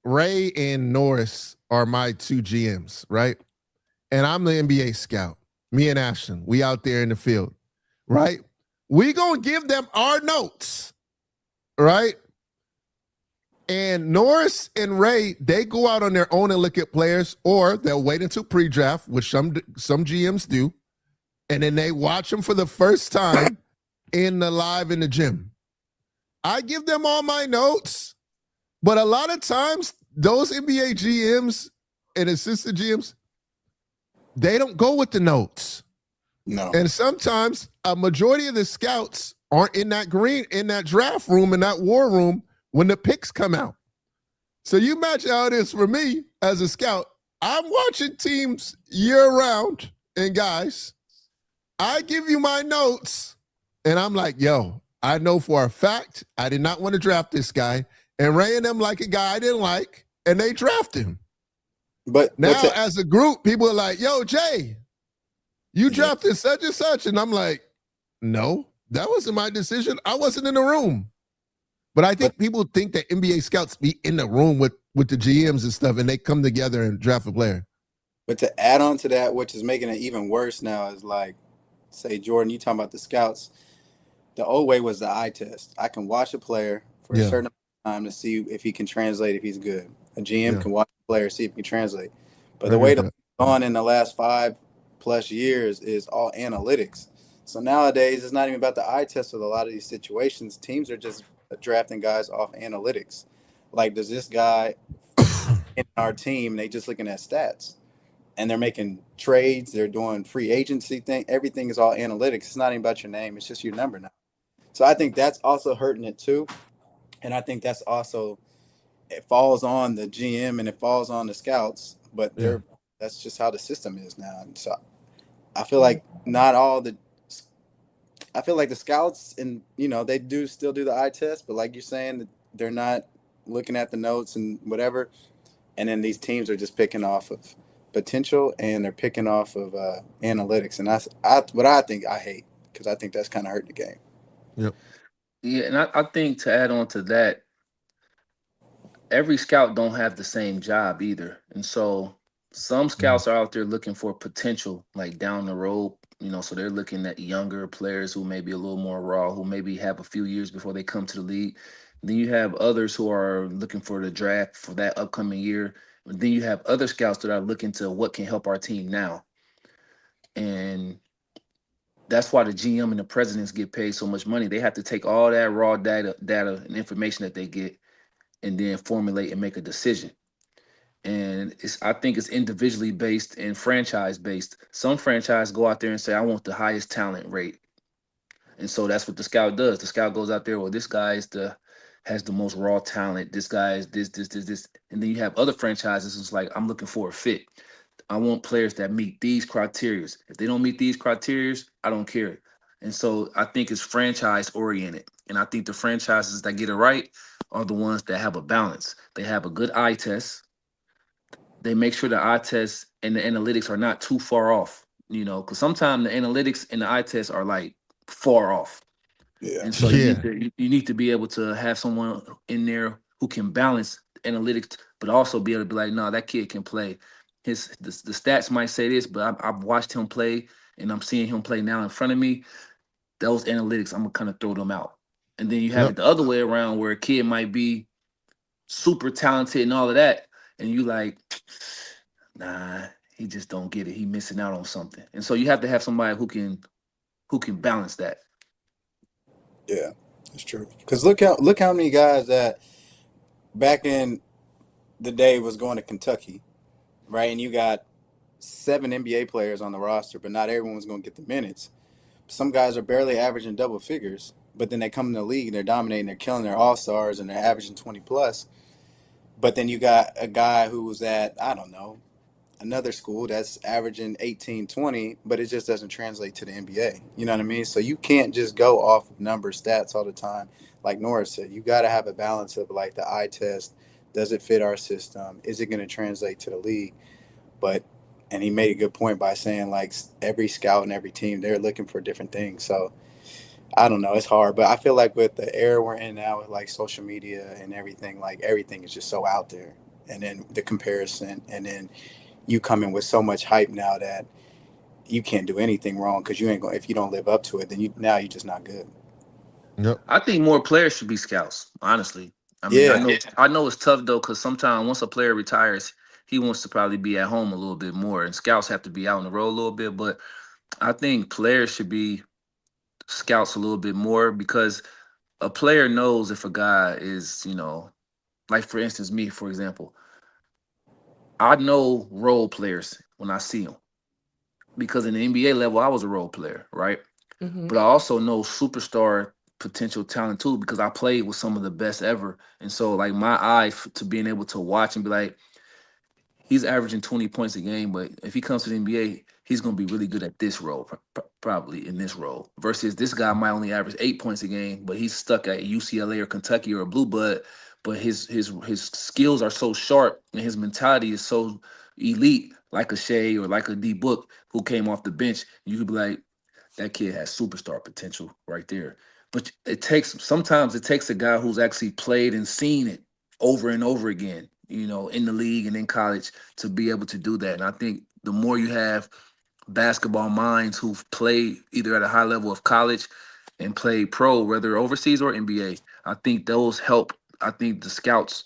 Ray and Norris are my two GMs, right? And I'm the NBA scout. Me and Ashten, we out there in the field, right? We gonna give them our notes, right? And Norris and Ray, they go out on their own and look at players, or they'll wait until pre-draft, which some GMs do, and then they watch them for the first time in the gym. I give them all my notes, but a lot of times those NBA GMs and assistant GMs, they don't go with the notes. No. And sometimes a majority of the scouts aren't in that draft room, in that war room when the picks come out. So you imagine how it is for me as a scout. I'm watching teams year round, and guys, I give you my notes, and I'm like, yo, I know for a fact I did not want to draft this guy, and Ray and them like a guy I didn't like, and they draft him. But now, as a group, people are like, yo, Jay, you drafted such and such. And I'm like, no, that wasn't my decision. I wasn't in the room. But I think people think that NBA scouts be in the room with the GMs and stuff, and they come together and draft a player. But to add on to that, which is making it even worse now, is like, say, Jordan, you talking about the scouts. The old way was the eye test. I can watch a player for a certain time to see if he can translate, if he's good. A GM can watch a player, see if he can translate. But the way that's gone in the last 5+ years is all analytics. So nowadays, it's not even about the eye test with a lot of these situations. Teams are just drafting guys off analytics. Like, does this guy in our team, they just looking at stats. And they're making trades. They're doing free agency thing. Everything is all analytics. It's not even about your name. It's just your number now. So I think that's also hurting it too. And I think that's also, it falls on the GM and it falls on the scouts. But that's just how the system is now. And so I feel like I feel like the scouts and, they do still do the eye test. But like you're saying, they're not looking at the notes and whatever. And then these teams are just picking off of potential, and they're picking off of analytics, and that's what I think I hate, because I think that's kind of hurting the game. Yep. Yeah, and I think to add on to that, every scout don't have the same job either, and so some scouts are out there looking for potential, like down the road. So they're looking at younger players who may be a little more raw, who maybe have a few years before they come to the league. Then you have others who are looking for the draft for that upcoming year. Then you have other scouts that are looking to what can help our team now. And that's why the GM and the presidents get paid so much money. They have to take all that raw data and information that they get and then formulate and make a decision. And I think it's individually based and franchise based. Some franchise go out there and say, I want the highest talent rate. And so that's what the scout does. The scout goes out there, well, this guy has the most raw talent. This guy is this. And then you have other franchises. It's like, I'm looking for a fit. I want players that meet these criteria. If they don't meet these criteria, I don't care. And so I think it's franchise oriented. And I think the franchises that get it right are the ones that have a balance. They have a good eye test. They make sure the eye test and the analytics are not too far off, because sometimes the analytics and the eye test are like far off. Yeah. And so you need to be able to have someone in there who can balance analytics, but also be able to be like, no, that kid can play. The stats might say this, but I've watched him play and I'm seeing him play now in front of me. Those analytics, I'm gonna kind of throw them out. And then you have it the other way around, where a kid might be super talented and all of that, and you like, nah, he just don't get it. He missing out on something. And so you have to have somebody who can balance that. Yeah, that's true. Because look how many guys that back in the day was going to Kentucky, right? And you got 7 NBA players on the roster, but not everyone was going to get the minutes. Some guys are barely averaging double figures, but then they come in the league and they're dominating, they're killing their all-stars, and they're averaging 20+. But then you got a guy who was at, I don't know, another school that's averaging 18, 20, but it just doesn't translate to the NBA. You know what I mean? So you can't just go off of numbers, stats all the time. Like Norris said, you got to have a balance of like the eye test. Does it fit our system? Is it going to translate to the league? And he made a good point by saying like every scout and every team, they're looking for different things. So I don't know, it's hard, but I feel like with the era we're in now with like social media and everything, like everything is just so out there. And then the comparison, and then you come in with so much hype now that you can't do anything wrong, because you ain't going, if you don't live up to it, then you're just not good. Yep. I think more players should be scouts, honestly. I mean, I know it's tough though, because sometimes once a player retires, he wants to probably be at home a little bit more, and scouts have to be out on the road a little bit. But I think players should be scouts a little bit more, because a player knows if a guy is, like for instance, me, for example, I know role players when I see them. because in the NBA level, I was a role player, right? Mhm. But I also know superstar potential talent too because I played with some of the best ever. And so, like, my eye to being able to watch and be like, he's averaging 20 points a game, but if he comes to the NBA, he's going to be really good at this role, probably in this role. Versus this guy might only average 8 points a game, but he's stuck at UCLA or Kentucky or a blue blood. But his skills are so sharp and his mentality is so elite, like a Shea or like a D Book who came off the bench. You could be like, that kid has superstar potential right there. But sometimes it takes a guy who's actually played and seen it over and over again, in the league and in college to be able to do that. And I think the more you have basketball minds who've played either at a high level of college and played pro, whether overseas or NBA, I think those help. I think the scouts'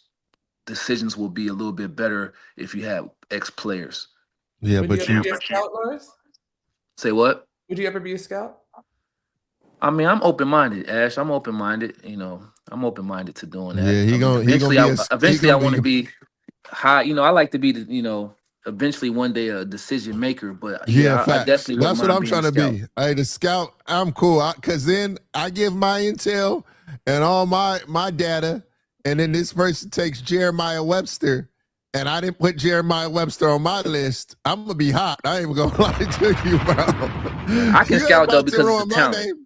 decisions will be a little bit better if you have ex-players. Yeah, Would but you ever be a scout, Norris? Say what? Would you ever be a scout? I mean, I'm open-minded, Ash. I'm open-minded. I'm open-minded to doing that. yeah, he gonna Eventually, I want to be be high. I like to be eventually one day a decision maker. But yeah, I facts. definitely That's wouldn't what I'm mind trying to being a be. Hey, the scout, I'm cool because then I give my intel and all my data, and then this person takes Jeremiah Webster, and I didn't put Jeremiah Webster on my list. I'm gonna be hot. I ain't even gonna lie to you, bro. I can scout though because it's the talent.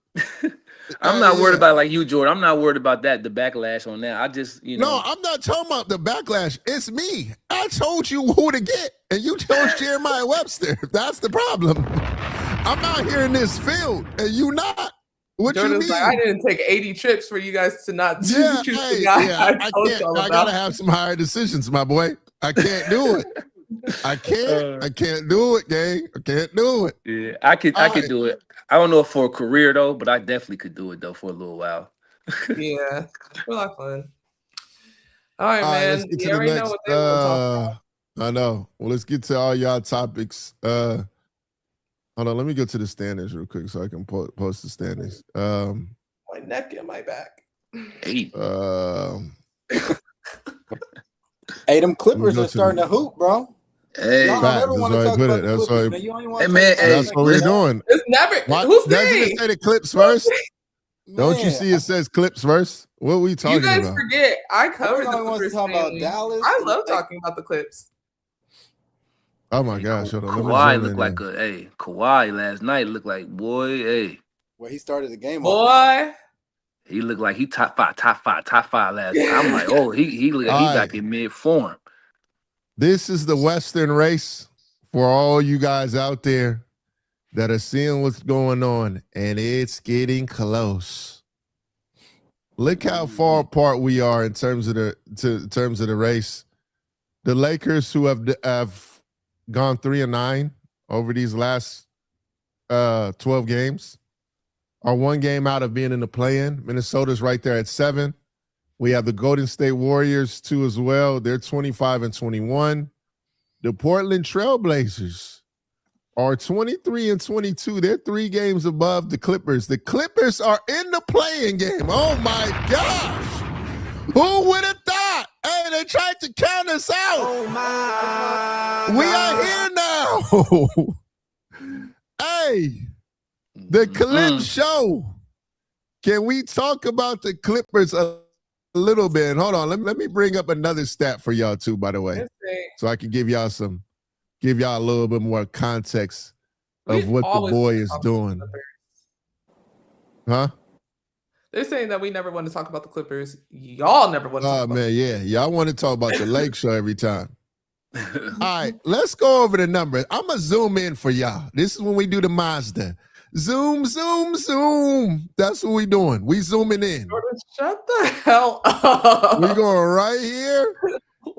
I'm not worried about like you, Jordan. I'm not worried about that, the backlash on that. I just, No, I'm not talking about the backlash. It's me. I told you who to get, and you chose Jeremiah Webster. That's the problem. I'm out here in this field, and you not. What Jordan's you mean? like, I didn't take 80 trips for you guys to not choose Hey, the guy I can't. I gotta have some higher decisions, my boy. I can't do it. I can't do it, gang. I can't do it. Yeah, I could do it. I don't know if for a career though, but I definitely could do it though for a little while. Yeah, a lot of fun. All right, man. Let's get to the already next. know what they want to talk about. I know. Well, let's get to all y'all topics. Hold on, let me go to the standings real quick so I can post the standings. My neck and my back. Hey, Hey, them Clippers are starting to hoop, bro. Hey, Y'all don't ever want to talk about the Clippers, man. You only want to talk about that's what we're doing. It's never. Doesn't it say the Clips first? Don't you see it says Clips first? What are we talking about? You guys forget. I covered the Clippers. Talk about Dallas. I love talking about the Clips. Oh my gosh! Hold on. Kawhi looked like Kawhi last night looked like boy. Well, he started the game. Boy, he looked like he top five last night. I'm like, oh, he looked like he back in mid form. This is the Western race for all you guys out there that are seeing what's going on, and it's getting close. Look how far apart we are in terms of the race. The Lakers, who have gone 3-9 over these last 12 games, are one game out of being in the play-in. Minnesota's right there at 7. We have the Golden State Warriors too as well. They're 25-21. The Portland Trailblazers are 23-22. They're 3 games above the Clippers. The Clippers are in the play-in game. Oh my gosh. Who would have thought? Hey, they tried to count us out. Oh my. We are here now. Hey, the Clip Show. Can we talk about the Clippers a little bit? Hold on. Let me bring up another stat for y'all too, by the way. So I can give y'all a little bit more context of what the boy is doing. Huh? They're saying that we never want to talk about the Clippers. Y'all never want to talk about man, yeah. Y'all want to talk about the Lake Show every time. All right, let's go over the numbers. I'm going to zoom in for y'all. This is when we do the Mazda. Zoom, zoom, zoom. That's what we doing. We zooming in. Jordan, shut the hell up. We going right here,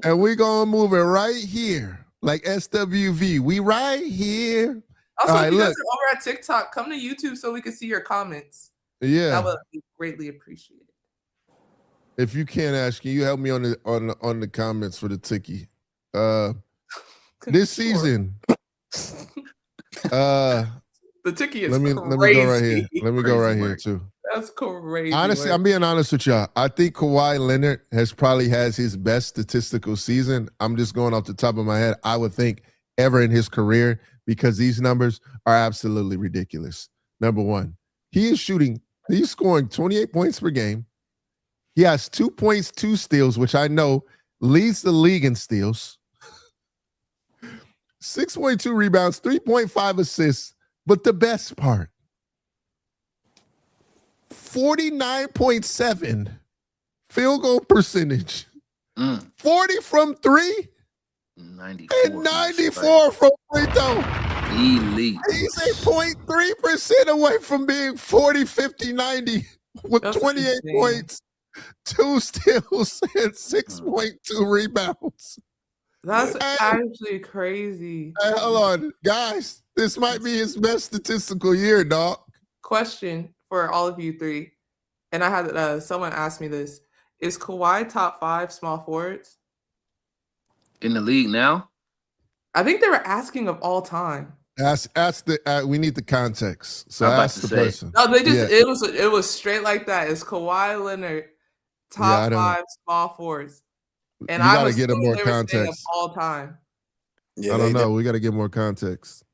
and we going to move it right here. Like SWV. We right here. Also, if you guys are over at TikTok, come to YouTube so we can see your comments. Yeah. That would be greatly appreciated. If you can, Ash, can you help me on the comments for the Tiki? This season. The Tiki is crazy. Let me go right here. Let me go right here too. That's crazy. Honestly, I'm being honest with y'all. I think Kawhi Leonard has his best statistical season. I'm just going off the top of my head. I would think ever in his career because these numbers are absolutely ridiculous. Number one, he's scoring 28 points per game. He has 2 points, 2 steals, which I know leads the league in steals. 6.2 rebounds, 3.5 assists. But the best part, 49.7 field goal percentage, 40 from 3, 94 and 94 from free throw. Elite. He's 0.3% away from being 40, 50, 90 with That's 28 insane. points, 2 steals, and 6.2 rebounds. That's actually crazy. Hey, hold on, guys. This might be his best statistical year, dog. Question for all of you three, and I had someone ask me this: is Kawhi top 5 small forwards? In the league now? I think they were asking of all time. Ask the. We need the context. So I'm about ask to the say. person. No, they just Yeah. it was straight like that. Is Kawhi Leonard top 5 small forwards? And You I gotta was get more they were saying of context. all time. Yeah, I don't know. We got to get more context.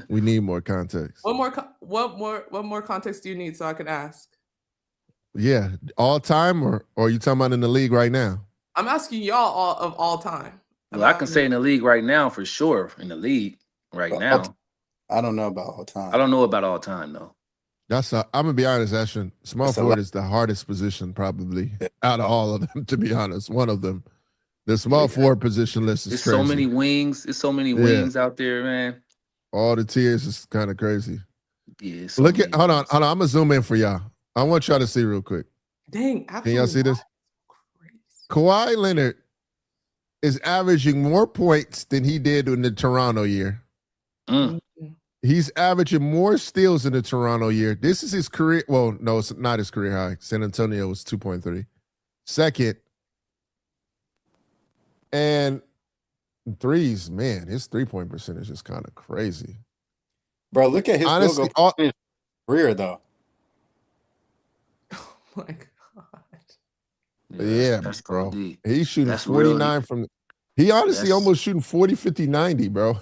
We need more context. What more context do you need so I can ask? Yeah, all time or are you talking about in the league right now? I'm asking y'all of all time. Well, I can say in the league right now for sure. In the league right now. I don't know about all time. I don't know about all time though. I'm gonna be honest, Ashton. Small forward is the hardest position probably out of all of them. To be honest, one of them. The small forward position list is There's crazy. so many wings. There's so many wings out there, man. All the tiers is kind of crazy. Yeah. Hold on. I'm gonna zoom in for y'all. I want y'all to see real quick. Dang, can y'all see this? Kawhi Leonard is averaging more points than he did in the Toronto year. He's averaging more steals in the Toronto year. This is his career. Well, no, it's not his career high. San Antonio was 2.3. Second, and threes, man, his 3-point percentage is kind of crazy. Bro, look at his field goal career, though. Oh my God. Yeah, that's bro. OD. He's shooting that's 49 from. He honestly almost shooting 40, 50, 90, bro.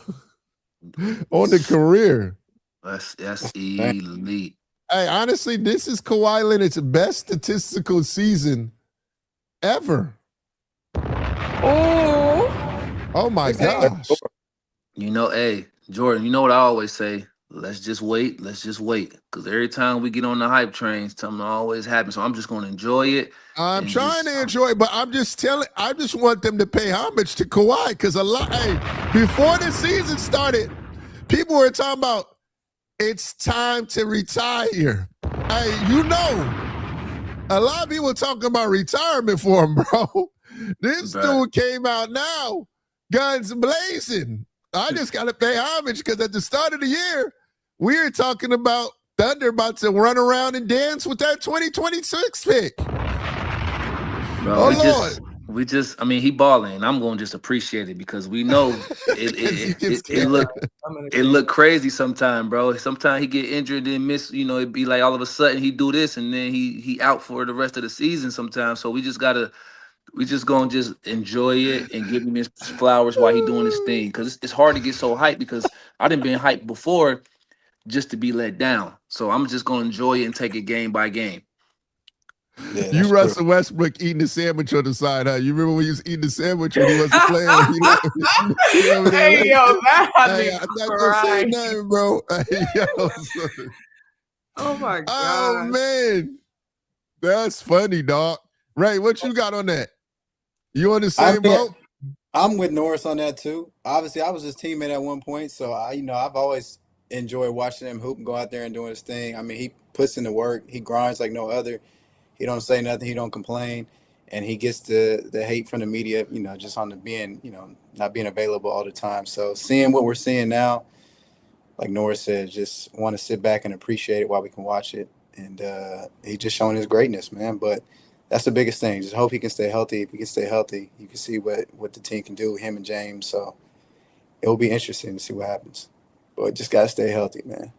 On the career. That's elite. Hey, honestly, this is Kawhi Leonard's best statistical season ever. Oh my gosh. You know, hey, Jordan, you know what I always say? Let's just wait. Let's just wait. Because every time we get on the hype train, something always happens. So I'm just going to enjoy it. I'm trying to enjoy it, but I just want them to pay homage to Kawhi because before the season started, people were talking about it's time to retire. Hey, a lot of people were talking about retirement for him, bro. This dude came out now, guns blazing. I just got to pay homage because at the start of the year, we were talking about Thunder about to run around and dance with that 2026 pick. Bro, I mean, he balling. I'm going to just appreciate it because we know it look crazy sometimes, bro. Sometimes he get injured and miss, it'd be like all of a sudden he do this and then he out for the rest of the season sometimes. So we just gonna just enjoy it and give him his flowers while he doing his thing. Because it's hard to get so hyped because I done been hyped before just to be let down. So I'm just gonna enjoy it and take it game by game. Yeah, you Russell Westbrook eating the sandwich on the side, huh? You remember when he was eating the sandwich when he wasn't playing? Hey, yo, man, I'm not gonna say nothing, bro. Oh my God. Oh man, that's funny, dog. Ray, what you got on that? You on the same boat? I'm with Norris on that too. Obviously, I was his teammate at one point, so I've always enjoyed watching him hoop and go out there and doing his thing. I mean, he puts in the work. He grinds like no other. He don't say nothing. He don't complain, and he gets the hate from the media. Just on the being, not being available all the time. So seeing what we're seeing now, like Norris said, just want to sit back and appreciate it while we can watch it. And he just showing his greatness, man. But that's the biggest thing. Just hope he can stay healthy. If he can stay healthy, you can see what the team can do, him and James. So it will be interesting to see what happens. But just gotta stay healthy, man.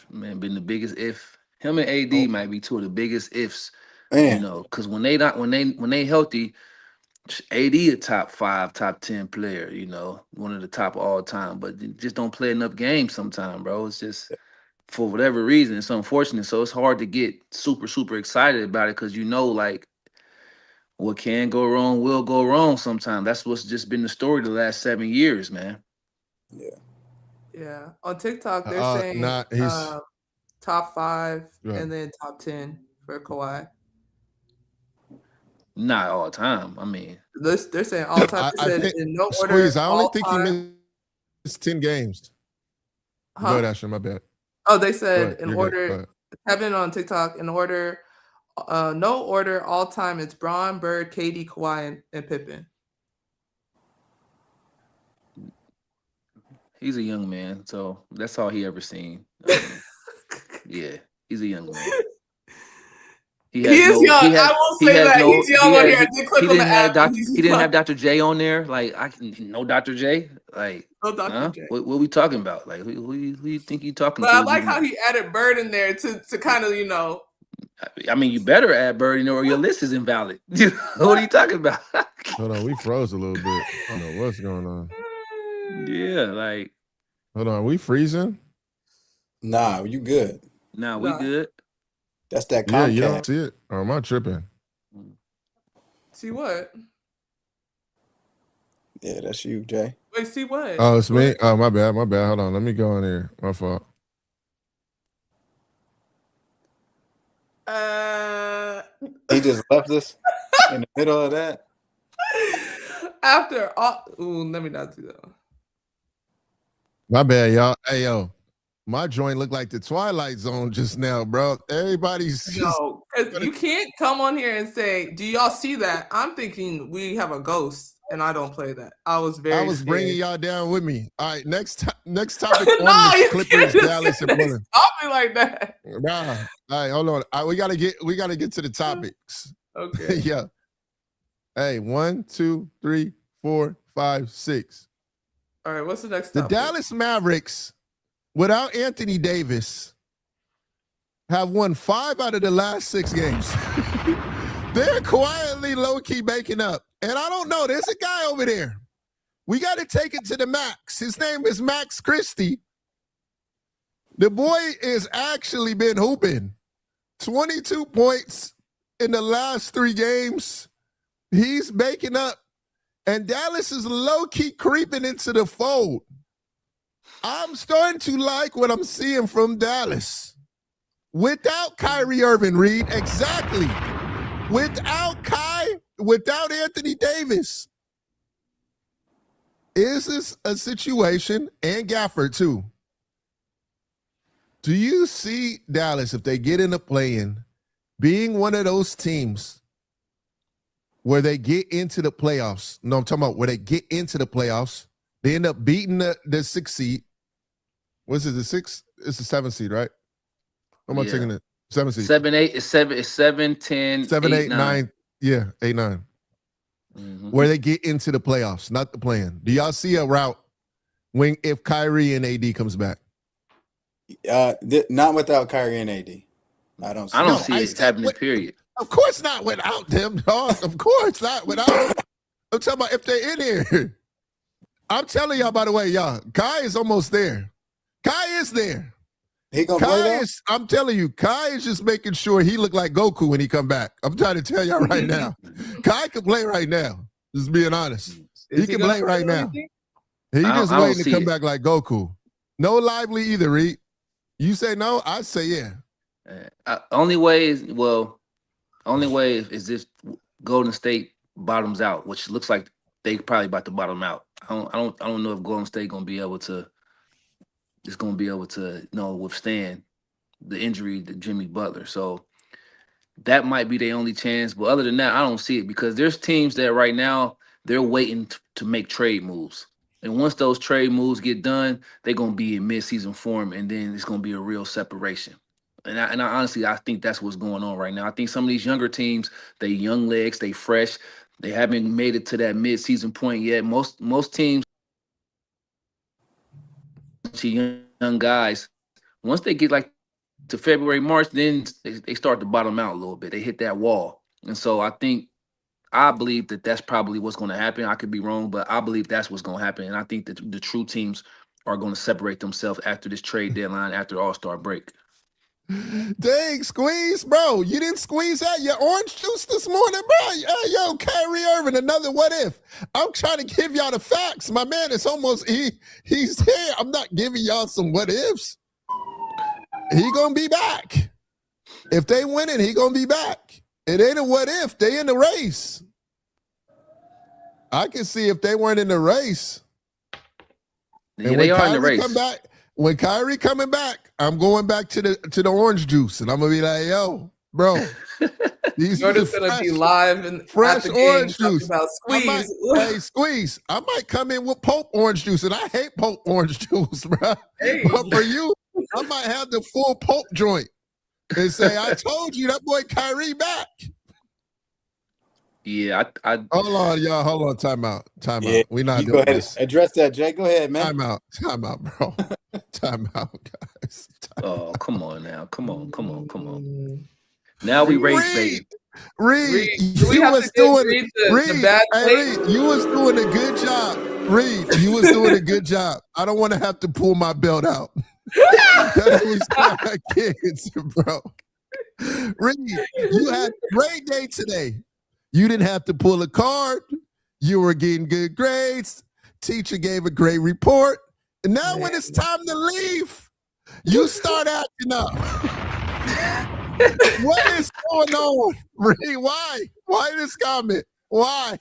Man, been the biggest if. Him and AD might be two of the biggest ifs. Man. Because when they healthy, AD a top 5, top 10 player, you know, one of the top all time, but just don't play enough games sometime, bro. It's just for whatever reason, it's unfortunate. So it's hard to get super, super excited about it because you know, like, what can go wrong will go wrong sometime. That's what's just been the story the last 7 years, man. Yeah. Yeah. On TikTok, they're saying Nah, he's top 5 yeah. and then top 10 for Kawhi. Not all time. I mean, They're saying all time. They I said think in no order, Squeeze. I only all think he time. missed 10 games. Go Huh? ahead, Ashton. My bad. Oh, they Go said ahead. in You're good. Go order. ahead. Kevin on TikTok in order. No order, all time. It's Bron, Bird, KD, Kawhi, and Pippen. he's a young man, so that's all he ever seen. I mean, yeah, he's a young man. He He has is no. young. He I has. will He say has that no. he's young on here. I did click He on the didn't have app. And Doctor. he's He didn't young. have Dr. J on there. Like I can no Dr. J. Like No Dr. J. What we talking about? Like who you think you talking But to? I like how he added Bird in there to kind of, you know. I mean, you better add Birdie or your list is invalid. What are you talking about? Hold on. We froze a little bit. I don't know what's going on. Yeah, like Hold on. We freezing? Nah, you good. nah, we good. That's that Yeah, you Comcast. don't see it? Or am I tripping? See what? Yeah, that's you, Jay. Wait, see what? Oh, it's Go me? ahead. Oh, my bad. My bad. Hold on. Let me go in here. My fault. He just left us in the middle of that. After all, let me not do that. My bad, y'all. Hey, yo. My joint looked like the Twilight Zone just now, bro. Everybody's just... No, because you can't come on here and say, "Do y'all see that?" I'm thinking we have a ghost, and I don't play that. I was bringing y'all down with me. All right, next topic on no, this you Clippers, can't Dallas, and Portland. Stop me like that. Nah. All right, hold on. All right, we gotta get to the topics. Okay. Yeah. Hey, 1, 2, 3, 4, 5, 6. All right. What's the next The topic? Dallas Mavericks, without Anthony Davis, have won 5 out of the last 6 games. They're quietly low-key making up. And I don't know, there's a guy over there. We got to take it to the max. His name is Max Christie. The boy is actually been hooping. 22 points in the last 3 games. He's making up. And Dallas is low-key creeping into the fold. I'm starting to like what I'm seeing from Dallas. Without Kyrie Irving, Reed, exactly. Without Anthony Davis. Is this a situation, and Gafford too? Do you see Dallas, if they get in the play-in, being one of those teams where they get into the playoffs? No, I'm talking about where they get into the playoffs. They end up beating the 6th seed. What's it, the 6th? It's the 7th seed, right? Am I taking it? 7th seed. 7, 8. It's 7, 10, 7, 8, 9. 9. Yeah, 8, 9. Mm-hmm. Where they get into the playoffs, not the play-in. Do y'all see a route if Kyrie and AD comes back? Not without Kyrie and AD. I don't see it happening, period. Of course not without them, dog. Of course not without them. I'm talking about if they're in here. I'm telling y'all, by the way, y'all, Kai is almost there. Kai is there. He gonna play that? I'm telling you, Kai is just making sure he look like Goku when he come back. I'm trying to tell y'all right now. Kai can play right now. Just being honest. He can play right now. He just waiting to come back like Goku. No Lively either, Reed. You say no, I say yeah. Only way is this Golden State bottoms out, which looks like they probably about to bottom out. I don't know if Golden State gonna be able to withstand the injury to Jimmy Butler. So that might be their only chance. But other than that, I don't see it because there's teams that right now they're waiting to make trade moves. And once those trade moves get done, they're gonna be in mid-season form, and then it's gonna be a real separation. And I honestly, I think that's what's going on right now. I think some of these younger teams, they young legs, they fresh, they haven't made it to that mid-season point yet. Most teams, young guys, once they get like to February, March, then they start to bottom out a little bit. They hit that wall. And so I think I believe that that's probably what's going to happen. I could be wrong, but I believe that's what's going to happen. And I think that the true teams are going to separate themselves after this trade deadline, after the All-Star break. Dang, squeeze, bro. You didn't squeeze out your orange juice this morning, bro. Hey, yo, Kyrie Irving, another what if. I'm trying to give y'all the facts. My man is almost, he's here. I'm not giving y'all some what ifs. He gonna be back. If they win it, he gonna be back. It ain't a what if. They in the race. I can see if they weren't in the race. Yeah, And they when are in the Kyrie race. come back, when Kyrie coming back, I'm going back to the orange juice, and I'm gonna be like, yo, bro, these Jordan's are gonna be fresh, live and fresh at the game orange talking juice. about squeeze. Hey, squeeze. I might come in with Pope orange juice, and I hate Pope orange juice, bro. Hey. But for you, I might have the full Pope joint and say, I told you that boy Kyrie back. Yeah, I Hold on, y'all. Hold on. Time out. Yeah, We not you go doing ahead this. and address that, Jay. Go ahead, man. Time out, bro. Time out, guys. oh, come on now. Come on. Mm. Now we race Reed, bait. Reed, Do we you have was to give doing Reed the Reed, bad hey, plate? Reed, you was doing a good job. Reed, you was doing a good job. I don't want to have to pull my belt out. That's what we still got kids, bro. Reed, you had a great day today. You didn't have to pull a card. You were getting good grades. Teacher gave a great report. And now when it's time to leave, you start acting up. What is going on, Reed? Why? Why this comment? Why?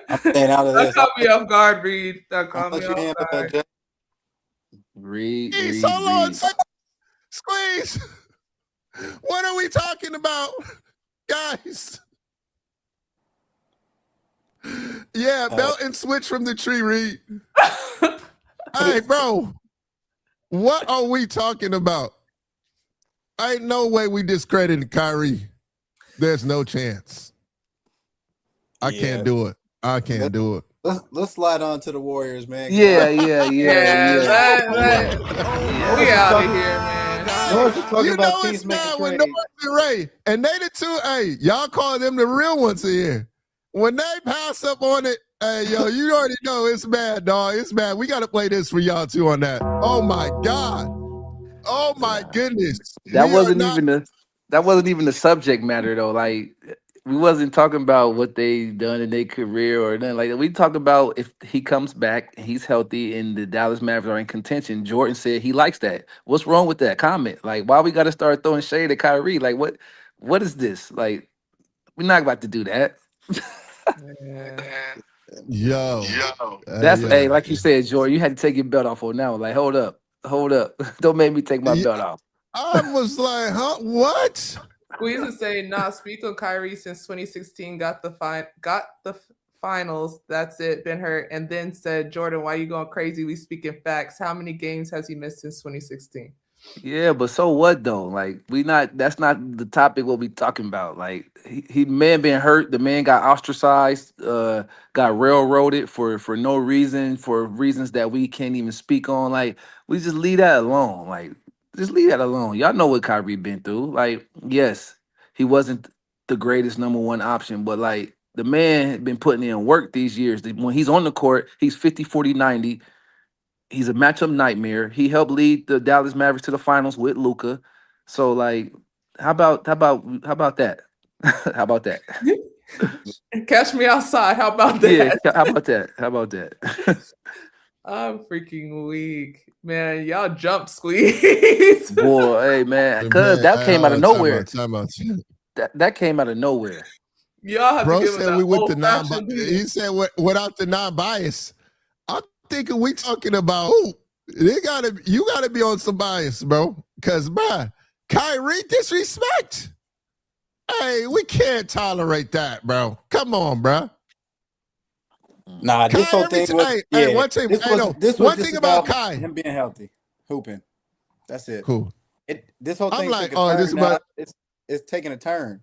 I'm staying out of That this. caught me off guard, Reed. That I'll caught me let you off handle guard. that, Jay. Reed. Hold on, squeeze. What are we talking about, guys? Yeah, belt and switch from the tree, Reed. Hey, bro, what are we talking about? Ain't no way we discredited Kyrie. There's no chance. I can't do it. I can't do it. Let's slide on to the Warriors, man. Yeah. We out of here, man. Norris was talking You about know teams it's making bad when trades. Norris and Ray, and they the two, hey, y'all call them the real ones here. When they pass up on it, hey, yo, you already know it's bad, dog. It's bad. We got to play this for y'all too on that. Oh, my God. Oh, my goodness. That wasn't even the subject matter though. Like we wasn't talking about what they done in their career or nothing like that. We talked about if he comes back and he's healthy and the Dallas Mavericks are in contention. Jordan said he likes that. What's wrong with that comment? Like why we got to start throwing shade at Kyrie? Like what is this? Like we're not about to do that. Yo. That's hey, like you said, Jordan, you had to take your belt off on now. Like hold up. Don't make me take my belt off. I was like, huh? What? Squeeze is saying, nah, speak on Kyrie since 2016, got the finals. That's it, been hurt. And then said, Jordan, why you going crazy? We speaking facts. How many games has he missed since 2016? Yeah, but so what though? Like that's not the topic what we talking about. Like he man been hurt, the man got ostracized, got railroaded for no reason, for reasons that we can't even speak on. Like we just leave that alone. Like just leave that alone. Y'all know what Kyrie been through. Like, yes, he wasn't the greatest number one option, but like the man had been putting in work these years. When he's on the court, he's 50, 40, 90. He's a matchup nightmare. He helped lead the Dallas Mavericks to the finals with Luca. So like, how about that? How about that? Catch me outside. How about that? Yeah, how about that? How about that? I'm freaking weak. Man, y'all jump squeeze. Boy, hey man, cuz that came out of nowhere. Time out. That came out of nowhere. Y'all have Bro to give said him we the with the old-fashioned he said without the non-bias. I'm thinking we talking about who? You gotta be on some bias, bro. Cause man, Kyrie disrespect. Hey, we can't tolerate that, bro. Come on, bro. Nah, this whole thing was one thing about Kai. him being healthy, hooping. That's it. Cool. This whole thing I'm like, took a turn this now. It's taking a turn.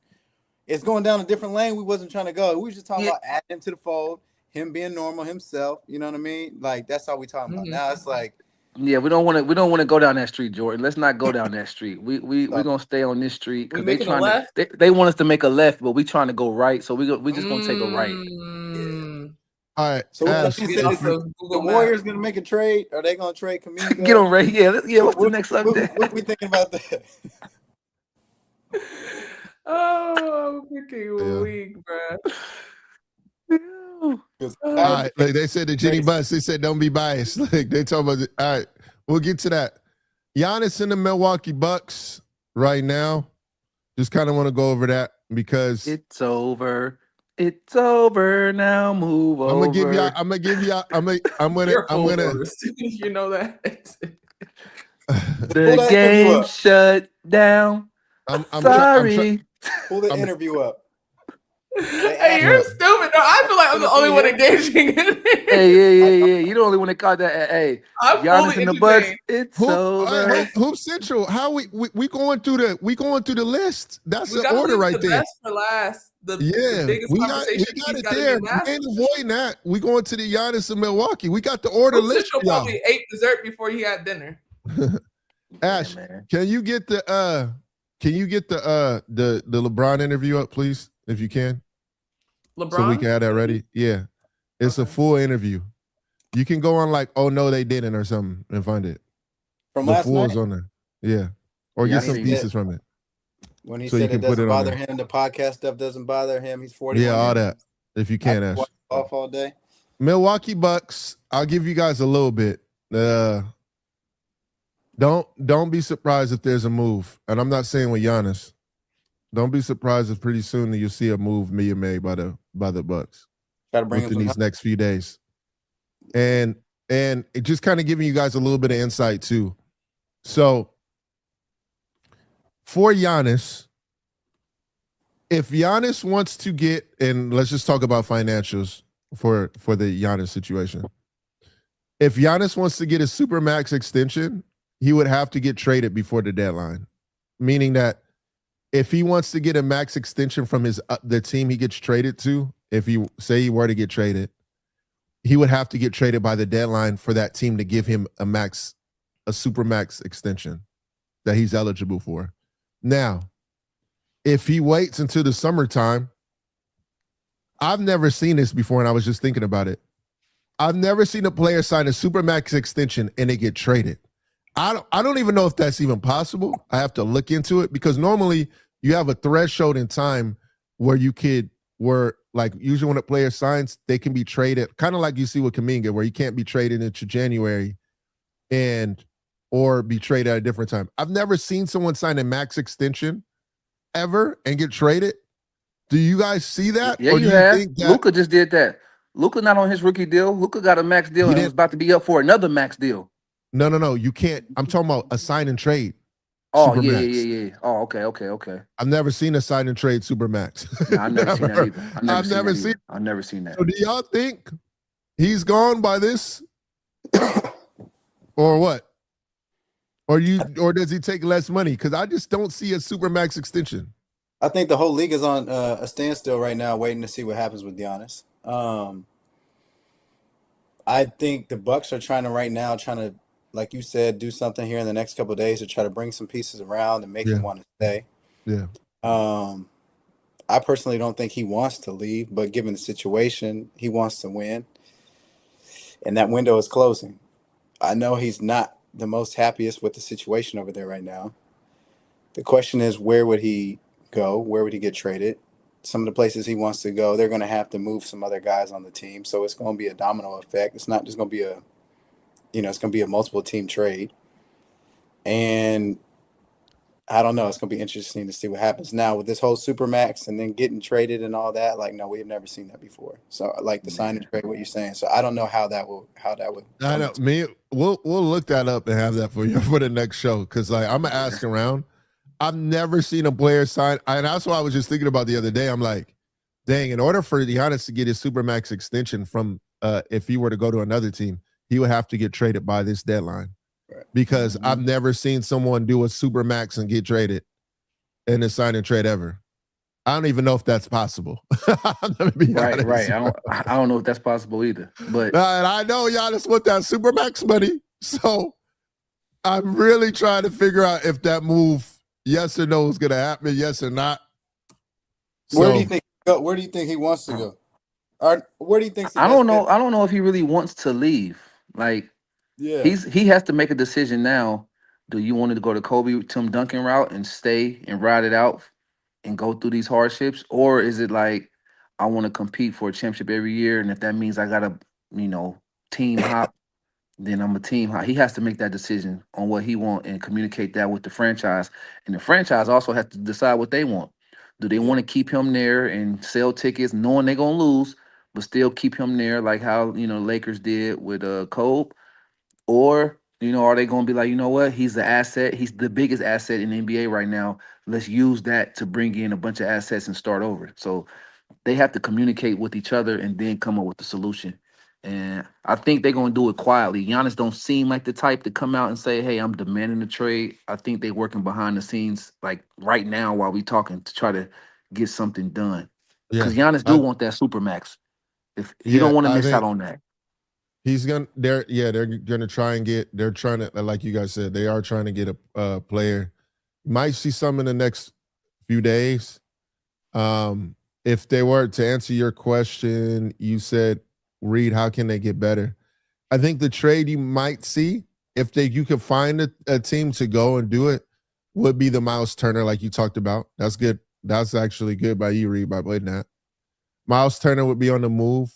It's going down a different lane we wasn't trying to go. We were just talking about adding him to the fold, him being normal himself. You know what I mean? Like that's all we talking about. Now it's like Yeah, we don't want to go down that street, Jordan. Let's not go down that street. We gonna stay on this street We because they making a trying to left? they want us to make a left, but we trying to go right. So we just gonna take a right. Mm. All right, So what Ash, you Read said, off if you, the the Google Warriors Map. gonna make a trade? Are they gonna trade Kuminga? Get on right. Yeah. What's the next update? What we thinking about that? Oh, I'm freaking Yeah. weak, bruh. 'Cause all I- right, like they said to Jenny Bus, they said don't be biased. Like they talk about all right, we'll get to that. Giannis in the Milwaukee Bucks right now. Just kind of want to go over that because It's over. It's over now. Move I'm over. gonna give you You're full Norris. You know that. The that game interview up. shut down. Sorry. Pull the I'm- interview up. Hey, you're stupid. No, I feel like I'm the only one engaging in it. Hey, yeah. You the only one that caught that. Hey, I'm Giannis fully in the Bucks. entertained. It's over. Hoop Central. How we going through the list? That's We the gotta order leave right the there. best for last. The Yeah, biggest we got conversation it there. We ain't avoiding that. We going to the Giannis in Milwaukee. We got the order Hoop list. Central probably ate dessert before he had dinner. Ash, Yeah, man. can you get the LeBron interview up, please, if you can? LeBron. So we can have that ready. Yeah. It's a full interview. You can go on like, oh no, they didn't or something and find it. From The last full night is on there. Yeah. Or Yeah, get I some see pieces it. from it. when he So you said can it put doesn't it on bother there. him, the podcast stuff doesn't bother him. He's 41. Yeah, all that. If you can, Ash. Off all day. Milwaukee Bucks, I'll give you guys a little bit. Don't be surprised if there's a move. And I'm not saying with Giannis. Don't be surprised if pretty soon you'll see a move being made by the Bucks Try to bring him within some these next few days. And it just kind of giving you guys a little bit of insight too. So for Giannis, if Giannis wants to get, and let's just talk about financials for the Giannis situation. If Giannis wants to get a supermax extension, he would have to get traded before the deadline. Meaning that if he wants to get a max extension from the team he gets traded to, if he say he were to get traded, he would have to get traded by the deadline for that team to give him a supermax extension that he's eligible for. Now, if he waits until the summertime, I've never seen this before, and I was just thinking about it. I've never seen a player sign a supermax extension and they get traded. I don't even know if that's even possible. I have to look into it because normally you have a threshold in time where like usually when a player signs, they can be traded, kind of like you see with Kuminga, where you can't be traded into January or be traded at a different time. I've never seen someone sign a max extension ever and get traded. Do you guys see that? Yeah, or do you have. think that Luka just did that. Luka not on his rookie deal. Luka got a max deal He and didn't- was about to be up for another max deal. No, you can't. I'm talking about a sign and trade. Oh, Supermax. yeah. Oh, okay. I've never seen a sign and trade supermax. No, I've never seen that either. I've never seen that. So do y'all think he's gone by this? Or what? Or does he take less money? Because I just don't see a supermax extension. I think the whole league is on a standstill right now, waiting to see what happens with Giannis. I think the Bucks are trying to, like you said, do something here in the next couple of days to try to bring some pieces around and make him want to stay. Yeah. I personally don't think he wants to leave, but given the situation, he wants to win. And that window is closing. I know he's not the most happiest with the situation over there right now. The question is, where would he go? Where would he get traded? Some of the places he wants to go, they're going to have to move some other guys on the team. So it's going to be a domino effect. It's not just going to be it's going to be a multiple team trade. And I don't know. It's going to be interesting to see what happens now with this whole Supermax and then getting traded and all that. Like, no, we've never seen that before. So like the sign and trade, what you're saying. So I don't know how that would. I know. We'll look that up and have that for you for the next show. Because like I'm gonna ask around. I've never seen a player sign, and that's what I was just thinking about the other day. I'm like, dang, in order for Giannis to get his Supermax extension from if he were to go to another team, he would have to get traded by this deadline. Right. Because I've never seen someone do a Supermax and get traded in a sign and trade ever. I don't even know if that's possible. Right. I don't know if that's possible either. But and I know Giannis want that Supermax money. So I'm really trying to figure out if that move, yes or no, is going to happen, yes or not. Where do So you think? Where do you think he wants to go? Or where do you think's the I best don't know. fit? I don't know if he really wants to leave. Like Yeah. he has to make a decision now. Do you want to go the Kobe Tim Duncan route and stay and ride it out and go through these hardships, or is it like I want to compete for a championship every year, and if that means I gotta, you know, team hop, then I'm a team hop. He has to make that decision on what he want and communicate that with the franchise, and the franchise also has to decide what they want. Do they Yeah. want to keep him there and sell tickets, knowing they're gonna lose, but still keep him there, like how Lakers did with Kobe? Or, are they going to be like, you know what? He's the asset. He's the biggest asset in the NBA right now. Let's use that to bring in a bunch of assets and start over. So they have to communicate with each other and then come up with the solution. And I think they're going to do it quietly. Giannis don't seem like the type to come out and say, hey, I'm demanding the trade. I think they're working behind the scenes, like right now while we talking, to try to get something done. yeah, Because Giannis do want that super max. If he yeah, don't want to I miss out think on that. they're gonna try and they're trying to, like you guys said, they are trying to get a player. Might see some in the next few days. If they were to answer your question, you said, Reed, how can they get better? I think the trade you might see, if you could find a team to go and do it, would be the Miles Turner, like you talked about. That's good. That's actually good by you, Reed, by playing that. Miles Turner would be on the move,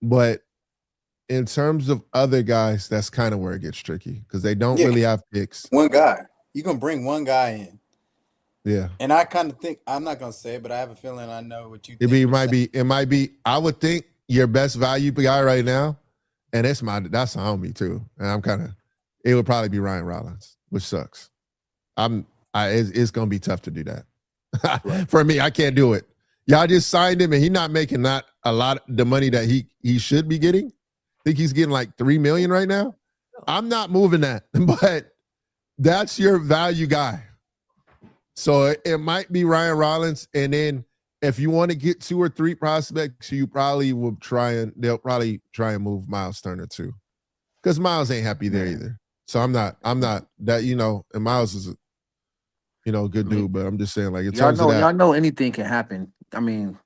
but in terms of other guys, that's kind of where it gets tricky because they don't Yeah. really have picks. One guy. You can bring one guy in. Yeah. And I kind of think, I'm not gonna say it, but I have a feeling I know what you It think. might be, I would think your best value guy right now, and that's a homie too. And it would probably be Ryan Rollins, which sucks. It's gonna be tough to do that. Right. For me, I can't do it. Y'all just signed him and he's not making not a lot of the money that he should be getting. I think he's getting like $3 million right now. I'm not moving that, but that's your value guy. So it might be Ryan Rollins, and then if you want to get 2 or 3 prospects, they'll probably try and move Miles Turner too, because Miles ain't happy there either. So I'm not that, and Miles is a good dude, but I'm just saying, like, in terms of that, Y'all know anything can happen. I mean,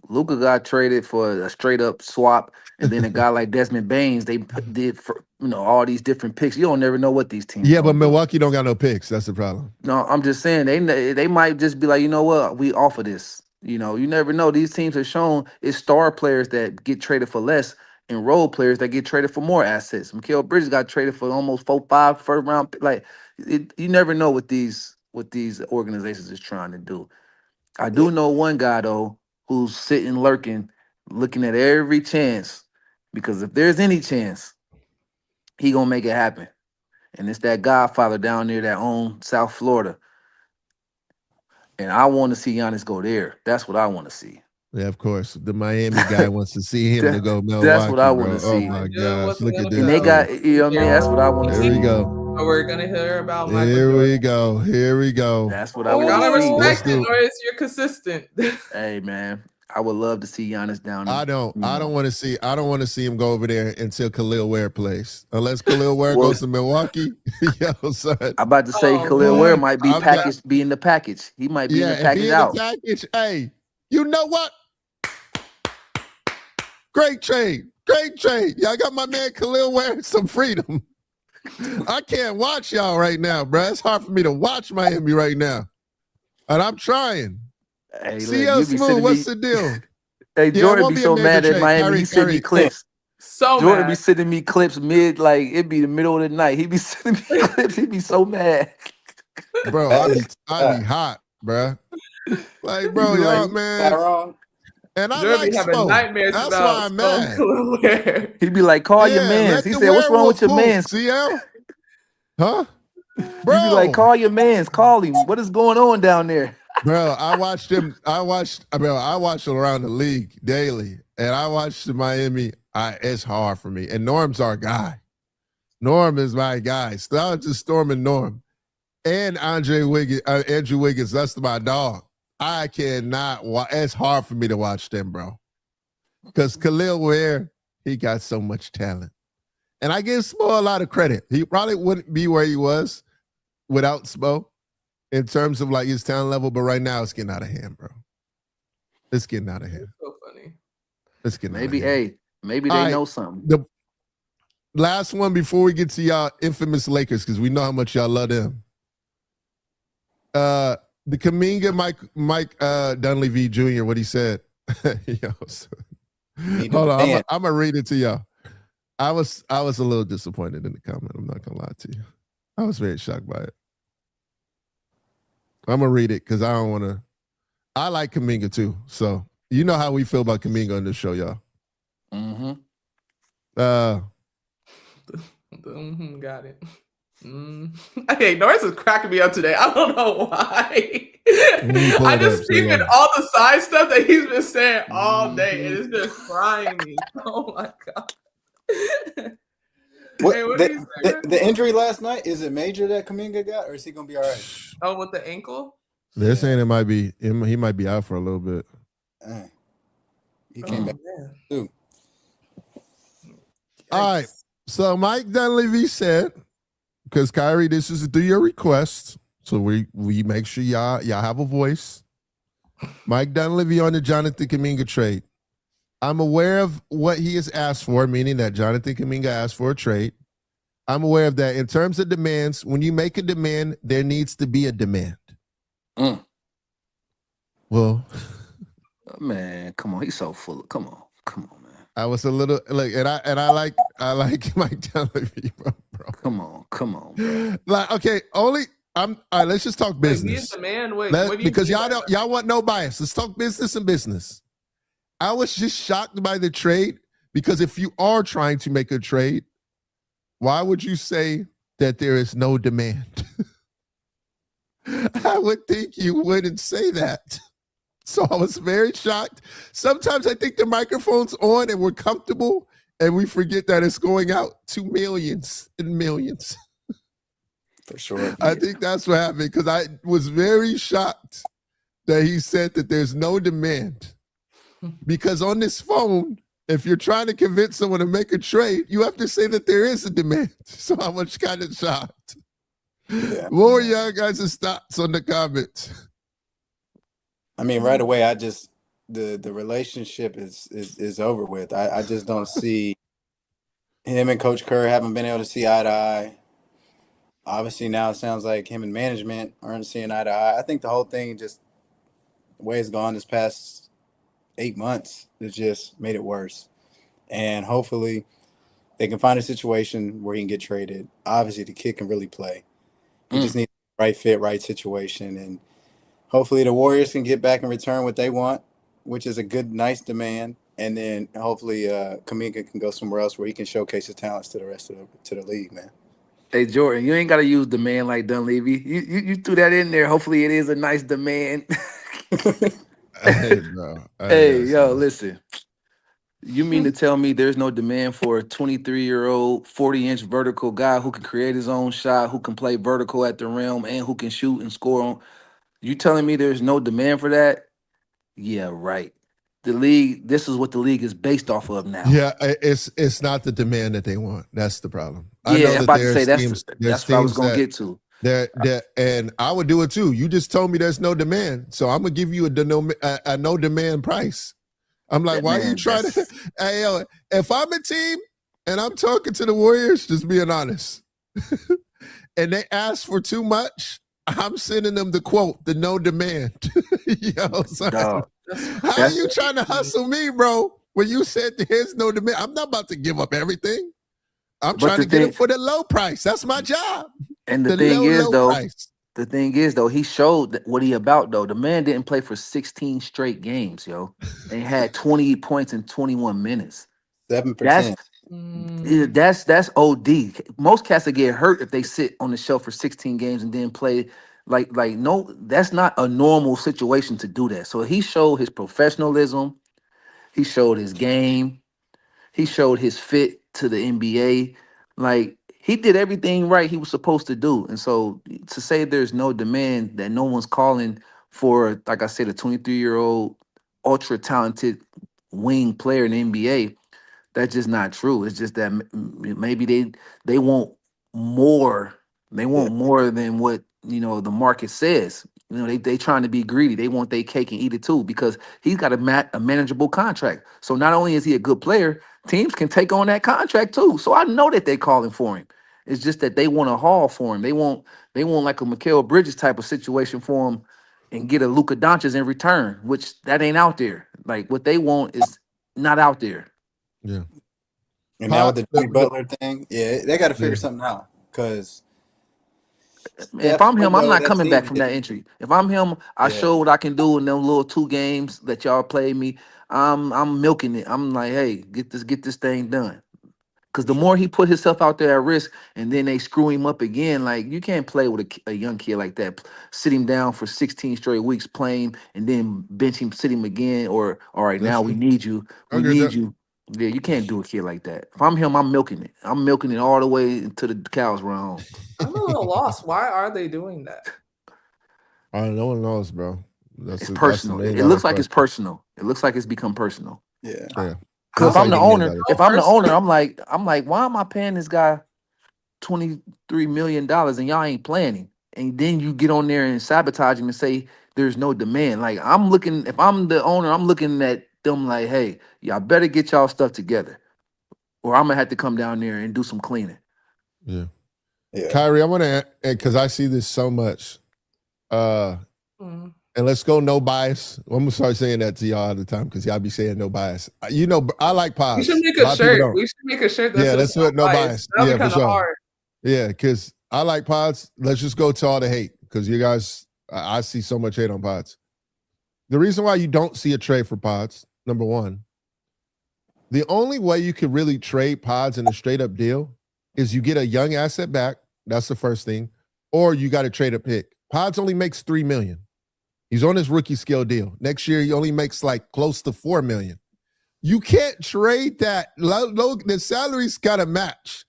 Luca got traded for a straight up swap, and then a guy like Desmond Baines, did for all these different picks. You don't never know what these teams. yeah, but gonna do. Milwaukee don't got no picks. That's the problem. No, I'm just saying they might just be like, you know what, we offer this. You never know. These teams have shown it's star players that get traded for less and role players that get traded for more assets. Mikal Bridges got traded for almost 4-5 first round. Like you never know what these organizations is trying to do. I do know one guy though who's sitting lurking, looking at every chance, because if there's any chance, he gonna make it happen. And it's that Godfather down there that owns South Florida. And I want to see Giannis go there. That's what I want to see. Yeah, of course. The Miami guy wants to see him to go That's what I Milwaukee, want bro. to Oh see. my I knew it gosh. wasn't Look at gonna this And they go. dude. got, you know what I mean? That's what I want to Here we see. go. So we're gonna hear about Michael Here Jordan. we go. Here we go. That's what I We want gotta to see. respect Let's it, do- Norris. You're consistent. Hey man, I would love to see Giannis down. I don't know. want to see him go over there until Khalil Ware plays. Unless Khalil Ware Well, goes to Milwaukee. Yo, son. I'm about to say Oh, Khalil Ware man. might be be in the package. He might be in the Yeah, if package he in the out. package, hey, you know what? Great trade. Great trade. Y'all got my man Khalil Ware some freedom. I can't watch y'all right now, bro. It's hard for me to watch Miami right now. And I'm trying. Hey, CL Smooth, what's the deal? Hey, Yeah, it Jordan won't be be a so major mad at trade. Miami. He sent me clips. So Jordan be mad. sending me clips mid, like it'd be the middle of the night. He be sending me clips. He be so mad. Bro, I be hot, bro. Like, bro, He be y'all, like, man. Tyrone. And I Jordan like be having smoke. nightmares That's about why I'm mad. Khalil Ware. he be like, call your Yeah, mans. let He the said, what's wrong with werewolf your poop, mans? CL? Huh? You be like, Bro. call your mans. Call him. What is going on down there? Bro, I watched him around the league daily. And I watched the Miami. It's hard for me. And Norm's our guy. Norm is my guy. Start to Storm and Norm. And Andrew Wiggins, that's my dog. I cannot watch. It's hard for me to watch them, bro. Because Khalil Ware, he got so much talent. And I give Spo a lot of credit. He probably wouldn't be where he was without Spo in terms of like his talent level, but right now it's getting out of hand, bro. It's getting out of hand. So funny. It's getting Maybe, out of hand. hey, maybe All they right, know something. the last one before we get to y'all infamous Lakers, because we know how much y'all love them. The Kuminga Mike Dunleavy Jr., what he said. Yo, hold on, I'm gonna read it to y'all. I was a little disappointed in the comment. I'm not gonna lie to you. I was very shocked by it. I'm gonna read it because I don't want to. I like Kuminga too, so you know how we feel about Kuminga on this show, y'all. Mm-hmm. Got it. Hey, Norris is cracking me up today. I don't know why. I just seen all the side stuff that he's been saying all day, and it's just frying me. Oh my god. What, hey, what the injury last night, is it major that Kuminga got, or is he gonna be all right? Oh, with the ankle? They're saying he might be out for a little bit. He came back too. All right. So Mike Dunleavy said, because Kyrie, this is through your request, so we make sure y'all have a voice. Mike Dunleavy on the Jonathan Kuminga trade. I'm aware of what he has asked for, meaning that Jonathan Kuminga asked for a trade. I'm aware of that. In terms of demands, when you make a demand, there needs to be a demand. Well, man, come on, he's so full. Come on, man. I was a little like, and I like Mike Dunleavy, bro. Come on, bro. Like, okay, all right, let's just talk business. Because y'all want no bias. Let's talk business and business. I was just shocked by the trade because if you are trying to make a trade, why would you say that there is no demand? I would think you wouldn't say that. So I was very shocked. Sometimes I think the microphone's on and we're comfortable and we forget that it's going out to millions and millions. For sure. I think that's what happened because I was very shocked that he said that there's no demand. Because on this phone, if you're trying to convince someone to make a trade, you have to say that there is a demand. So I was kind of shocked. Yeah. What were y'all guys' thoughts on the comments? I mean, right away, I just the relationship is over with. I just don't see him and Coach Kerr haven't been able to see eye to eye. Obviously, now it sounds like him and management aren't seeing eye to eye. I think the whole thing, just the way it's gone this past 8 months, has just made it worse. And hopefully, they can find a situation where he can get traded. Obviously, the kid can really play. He just needs the right fit, right situation, and hopefully the Warriors can get back and return what they want, which is a good, nice demand. And then hopefully Kuminga can go somewhere else where he can showcase his talents to the rest of the league, man. Hey, Jordan, you ain't got to use demand like Dunleavy. You threw that in there. Hopefully it is a nice demand. Hey, bro. Hey, yo, listen. You mean to tell me there's no demand for a 23-year-old, 40-inch vertical guy who can create his own shot, who can play vertical at the rim, and who can shoot and score on? You telling me there's no demand for that? Yeah, right. The league, this is what the league is based off of now. Yeah, it's not the demand that they want. That's the problem. Yeah, I know I'm about to say that's what I was going to get to. And I would do it too. You just told me there's no demand, so I'm gonna give you a no demand price. I'm like, why are you trying to? Hey, yo, if I'm a team and I'm talking to the Warriors, just being honest, and they ask for too much, I'm sending them the quote, the no demand. Yo, how are you trying to hustle me, bro? When you said there's no demand, I'm not about to give up everything. I'm trying to get it for the low price. That's my job. And the thing is, though, he showed what he about, though. The man didn't play for 16 straight games, yo. And had 20 points in 21 minutes. 7 for 10. That's OD. Most cats that get hurt if they sit on the shelf for 16 games and then play no, that's not a normal situation to do that. So he showed his professionalism. He showed his game. He showed his fit to the NBA. Like, he did everything right he was supposed to do. And so to say there's no demand, that no one's calling for, like I said, a 23-year-old ultra talented wing player in the NBA, That's just not true. It's just that maybe they want more. They Yeah. want more than what the market says. They trying to be greedy. They want their cake and eat it too because he's got a manageable contract. So not only is he a good player, teams can take on that contract too. So I know that they're calling for him. It's just that they want a haul for him. They want like a Mikal Bridges type of situation for him and get a Luka Doncic in return, which that ain't out there. Like what they want is not out there. Yeah. And now with Pot, the Jimmy Butler thing, yeah, they got to yeah. figure something out because Man, if Steph I'm him, I'm window, not that coming back team from that didn't. entry. If I'm him, I Yeah, show what I can do in them little 2 games that y'all played me. I'm milking it. I'm like, hey, get this thing done. Because for the sure. more he put himself out there at risk, and then they screw him up again, like you can't play with a young kid like that. Sit him down for 16 straight weeks playing, and then bench him, sit him again, or all right, That's now we true. need you. I We agree with need that. you. Yeah, you can't do a kid like that. If I'm him, I'm milking it. I'm milking it all the way until the cows run home. I'm a little lost. Why are they doing that? No one knows, bro. It's That's the personal. million It dollar looks like it's question. personal. It looks like it's become personal. Yeah, Yeah. Because How if Looks is I'm like the the it million owner, dollar. so if I'm the owner, personal? I'm like, why am I paying this guy $23 million and y'all ain't playing him? And then you get on there and sabotage him and say there's no demand. Like I'm looking, if I'm the owner, I'm looking at them like, hey, y'all better get y'all stuff together, or I'm gonna have to come down there and do some cleaning. Yeah. yeah. Kyrie, I want to, because I see this so much. Mm. And let's go no bias. I'm gonna start saying that to y'all all the time because y'all be saying no bias. I like We should pods. make A a lot of people shirt. don't. We should make a shirt that Yeah, says let's do it. no No bias. bias. That'll Yeah, be for kind of sure. hard. Yeah, because I like pods. Let's just go to all the hate because you guys, I see so much hate on pods. The reason why you don't see a trade for pods, number one, the only way you could really trade pods in a straight up deal is you get a young asset back. That's the first thing, or you got to trade a pick. Pods only makes $3 million. He's on his rookie scale deal. Next year, he only makes like close to $4 million. You can't trade that. The salary's got to match,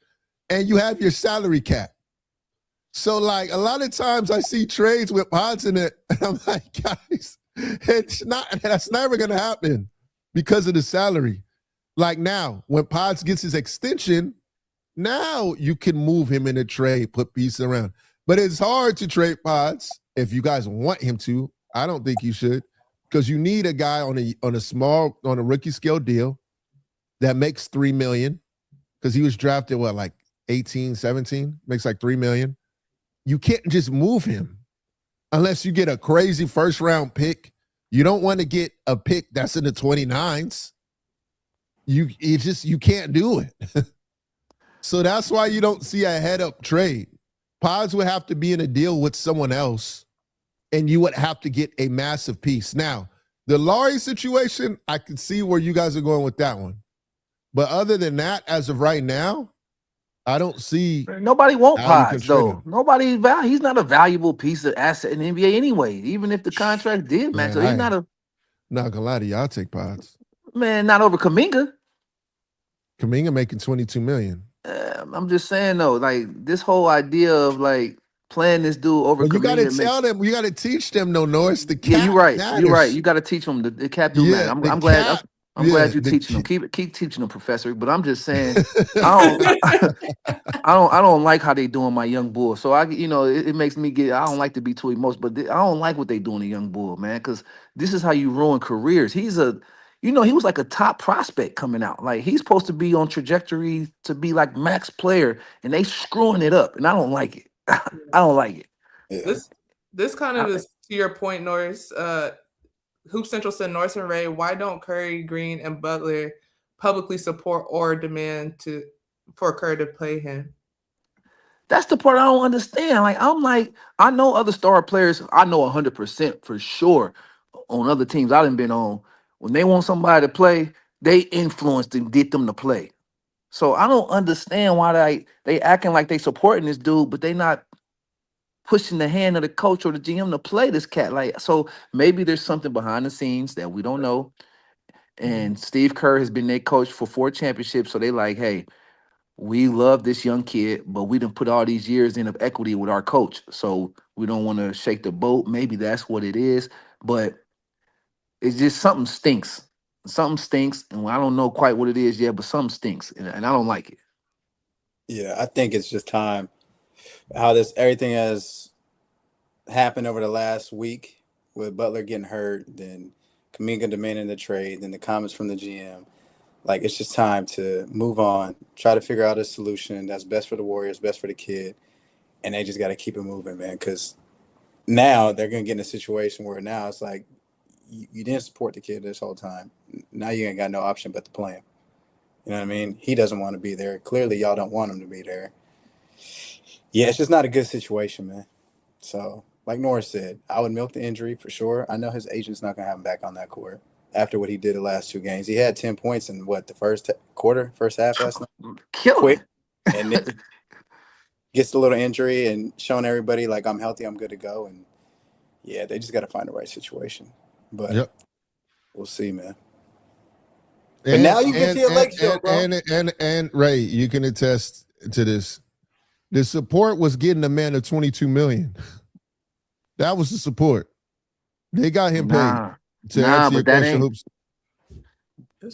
and you have your salary cap. So, like, a lot of times I see trades with pods in it, and I'm like, guys, that's never going to happen because of the salary. Like now, when Pods gets his extension, now you can move him in a trade, put pieces around. But it's hard to trade Pods if you guys want him to. I don't think you should, because you need a guy on a rookie scale deal that makes $3 million, because he was drafted like 18, 17, makes like $3 million. You can't just move him unless you get a crazy first round pick. You don't want to get a pick that's in the 29s. You can't do it. So that's why you don't see a head up trade. Pods would have to be in a deal with someone else, and you would have to get a massive piece. Now, the Laurie situation, I can see where you guys are going with that one. But other than that, as of right now, I don't see Nobody want how you can Pods trade though. him. He's not a valuable piece of asset in the NBA anyway. Even if the contract did match, Man, so he's not a not gonna lie to you, I'll take Pods. man. Not over Kaminga. Kaminga making $22 million. I'm just saying though, like this whole idea of like playing this dude over But you got to Kaminga tell makes. them, you got to teach them, no, Norris, the Yeah, you're cap right. You're right. matters. You got to teach them the cap do matter. Yeah, I'm, the I'm glad. cap. I'm Yeah, glad you're the teaching them. cap. Keep teaching them, Professor. But I'm just saying, I don't. I don't like how they doing my young bull. So it makes me get. I don't like to be too emotional, but I don't like what they doing to young bull, man. Because this is how you ruin careers. He was like a top prospect coming out. Like he's supposed to be on trajectory to be like max player, and they screwing it up, and I don't like it. I don't like it. Yeah. This kind of is to your point, Norris. Hoop Central said Norris and Ray, why don't Curry, Green, and Butler publicly support or demand for Curry to play him? That's the part I don't understand. I know other star players. I know 100% for sure on other teams I done been on. When they want somebody to play, they influenced and get them to play. So I don't understand why they acting like they supporting this dude, but they not pushing the hand of the coach or the GM to play this cat. Like, so maybe there's something behind the scenes that we don't know. And Steve Kerr has been their coach for 4 championships. So they like, hey, we love this young kid, but we didn't put all these years in of equity with our coach. So we don't want to shake the boat. Maybe that's what it is. But it's just something stinks. something stinks, and I don't know quite what it is yet, but something stinks, and I don't like it. Yeah, I think it's just time. How everything has happened over the last week with Butler getting hurt, then Kuminga demanding the trade, then the comments from the GM. Like, it's just time to move on, try to figure out a solution that's best for the Warriors, best for the kid, and they just got to keep it moving, man, because now they're going to get in a situation where now it's like you didn't support the kid this whole time. Now you ain't got no option but to play him. You know what I mean? He doesn't want to be there. Clearly, y'all don't want him to be there. Yeah, it's just not a good situation, man. So, like Norris said, I would milk the injury for sure. I know his agent's not going to have him back on that court after what he did the last 2 games. He had 10 points in the first quarter, first half last night. Quick. And then gets a little injury and showing everybody, like, I'm healthy, I'm good to go. And, yeah, they just got to find the right situation. But we'll see, man. But now you can see a Lake Show, bro. And Ray, you can attest to this. The support was getting a man of $22 million. That was the support. They got him paid. To answer your question, Hoops.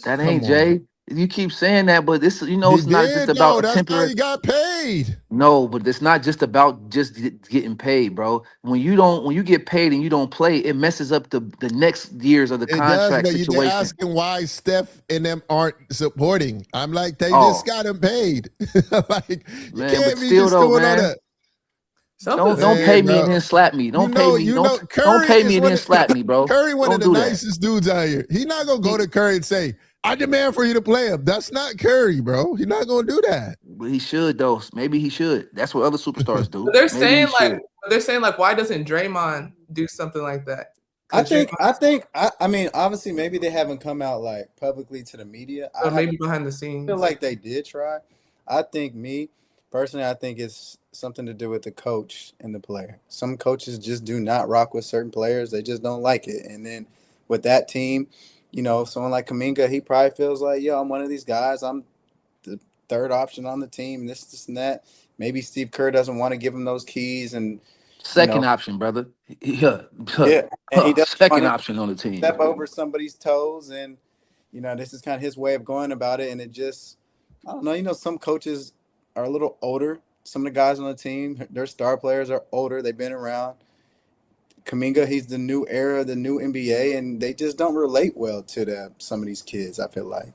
That ain't Jay. You keep saying that, but this, it's not just about temporary. That's how he got paid. No, but it's not just about getting paid, bro. When you get paid and you don't play, it messes up the next years of the contract situation. They're asking why Steph and them aren't supporting. I'm like, they just got him paid. Like, man, you can't but be still just though, doing man. all that. Don't pay me and then slap me. Don't pay me and then slap me, bro. Curry, one of the nicest dudes out here. He's not gonna go to Curry and say, I demand for you to play him. That's not Curry, bro. He's not gonna do that. But he should, though. Maybe he should. That's what other superstars do. They're saying like, why doesn't Draymond do something like that? I mean, obviously, maybe they haven't come out like publicly to the media. Or maybe behind the scenes. I feel like they did try. I think personally, I think it's something to do with the coach and the player. Some coaches just do not rock with certain players. They just don't like it. And then with that team, someone like Kuminga, he probably feels like, yo, I'm one of these guys. I'm the third option on the team, this and that. Maybe Steve Kerr doesn't want to give him those keys. And second option, brother. Yeah. And he does second option on the team. Step over somebody's toes. And, this is kind of his way of going about it. And it just, I don't know, some coaches are a little older. Some of the guys on the team, their star players are older. They've been around. Kuminga, he's the new era, the new NBA, and they just don't relate well to some of these kids, I feel like.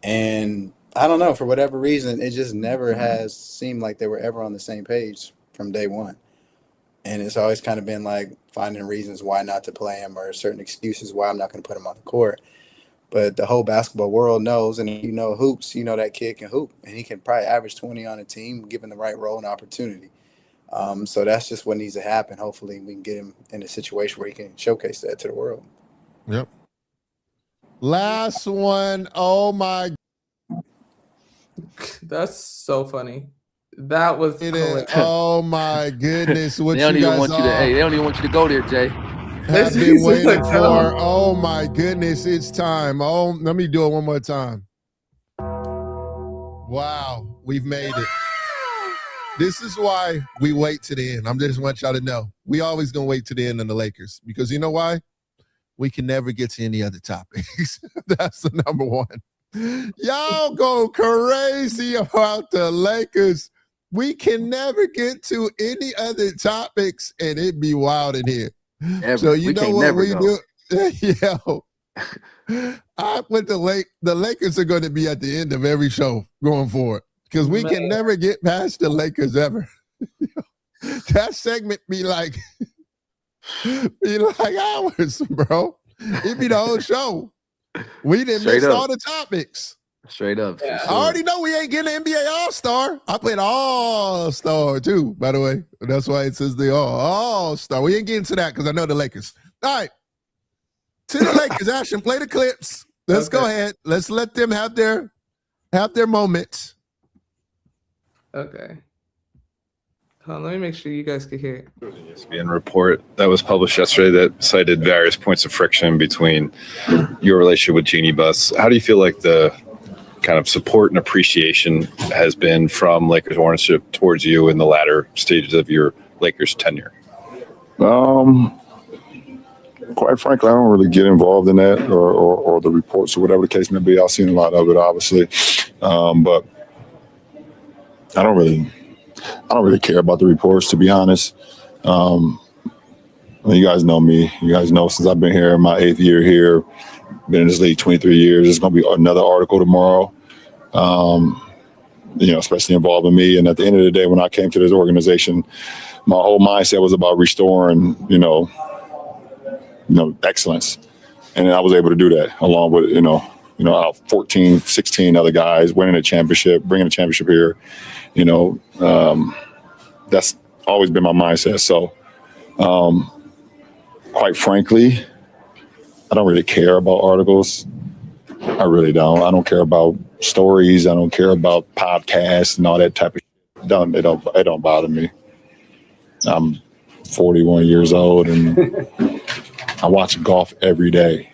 And I don't know, for whatever reason, it just never has seemed like they were ever on the same page from day one. And it's always kind of been like finding reasons why not to play him or certain excuses why I'm not going to put him on the court. But the whole basketball world knows, and hoops, that kid can hoop, and he can probably average 20 on a team given the right role and opportunity. So that's just what needs to happen. Hopefully we can get him in a situation where he can showcase that to the world. Yep. Last one. Oh my. That's so funny. That was oh my goodness. What they don't even want you to they don't even want you to go there, Jay. Have been waiting for. Oh my goodness, it's time. Oh, let me do it one more time. Wow, we've made it. This is why we wait to the end. I just want y'all to know. We always gonna wait to the end on the Lakers because you know why? We can never get to any other topics. That's the number one. Y'all go crazy about the Lakers. We can never get to any other topics, and it'd be wild in here. So you know what we do? Yo, I put the Lakers are going to be at the end of every show going forward because we can never get past the Lakers ever. That segment be like hours, bro. It'd be the whole show. We didn't miss all the topics. Straight up. Yeah. Sure. I already know we ain't getting an NBA All-Star. I played All-Star too, by the way. That's why it says the All-Star. We ain't getting to that because I know the Lakers. All right. To the Lakers, Ashton, play the clips. Let's go ahead. Let's let them have their moments. Okay. Hold on, let me make sure you guys can hear it. There was an ESPN report that was published yesterday that cited various points of friction between your relationship with Jeannie Buss. How do you feel like the kind of support and appreciation has been from Lakers ownership towards you in the latter stages of your Lakers tenure? quite frankly, I don't really get involved in that or the reports or whatever the case may be. I've seen a lot of it, obviously, but I don't really care about the reports, to be honest. You guys know me. You guys know since I've been here, my 8th year here, been in this league 23 years. There's going to be another article tomorrow, especially involving me. And at the end of the day, when I came to this organization, my whole mindset was about restoring, excellence. And I was able to do that along with, 14, 16 other guys winning a championship, bringing a championship here. That's always been my mindset. So, quite frankly, I don't really care about articles. I really don't. I don't care about stories. I don't care about podcasts and all that type of shit. It don't bother me. I'm 41 years old and I watch golf every day.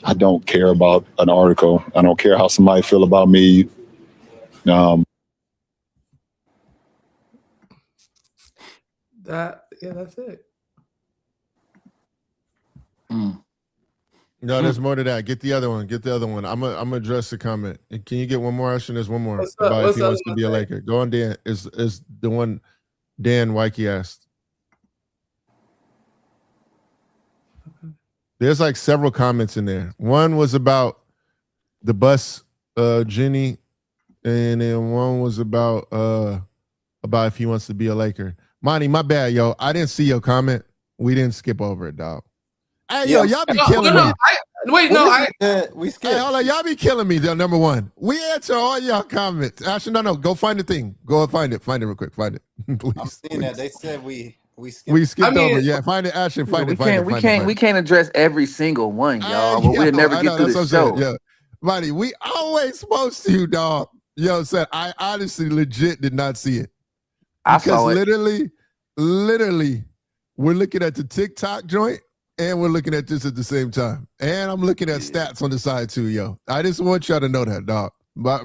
I don't care about an article. I don't care how somebody feel about me. That's it. No, there's more to that. Get the other one. I'm gonna address the comment. Can you get one more, Ashton? There's one more about if he wants to be a Laker. Go on, Dan. Is the one Dan Wyke asked. There's like several comments in there. One was about the bus, Jenny, and then one was about if he wants to be a Laker. Monty, my bad, yo. I didn't see your comment. We didn't skip over it, dog. Hey, yo, y'all be killing me. We skipped. Hey, hold on, y'all be killing me. Though, number one, we answer all y'all comments. Actually, no, go find the thing. Go find it real quick. Find it, please. I'm seeing that they said we skipped. We skipped over. Yeah, find it, Ashton. Find it. We can't address every single one, y'all. But we'll never get through the show. Yeah, buddy, we always supposed to, dog. Yo, said I honestly, legit did not see it. I saw it. Literally, we're looking at the TikTok joint. And we're looking at this at the same time. And I'm looking at stats on the side too, yo. I just want y'all to know that, dog. But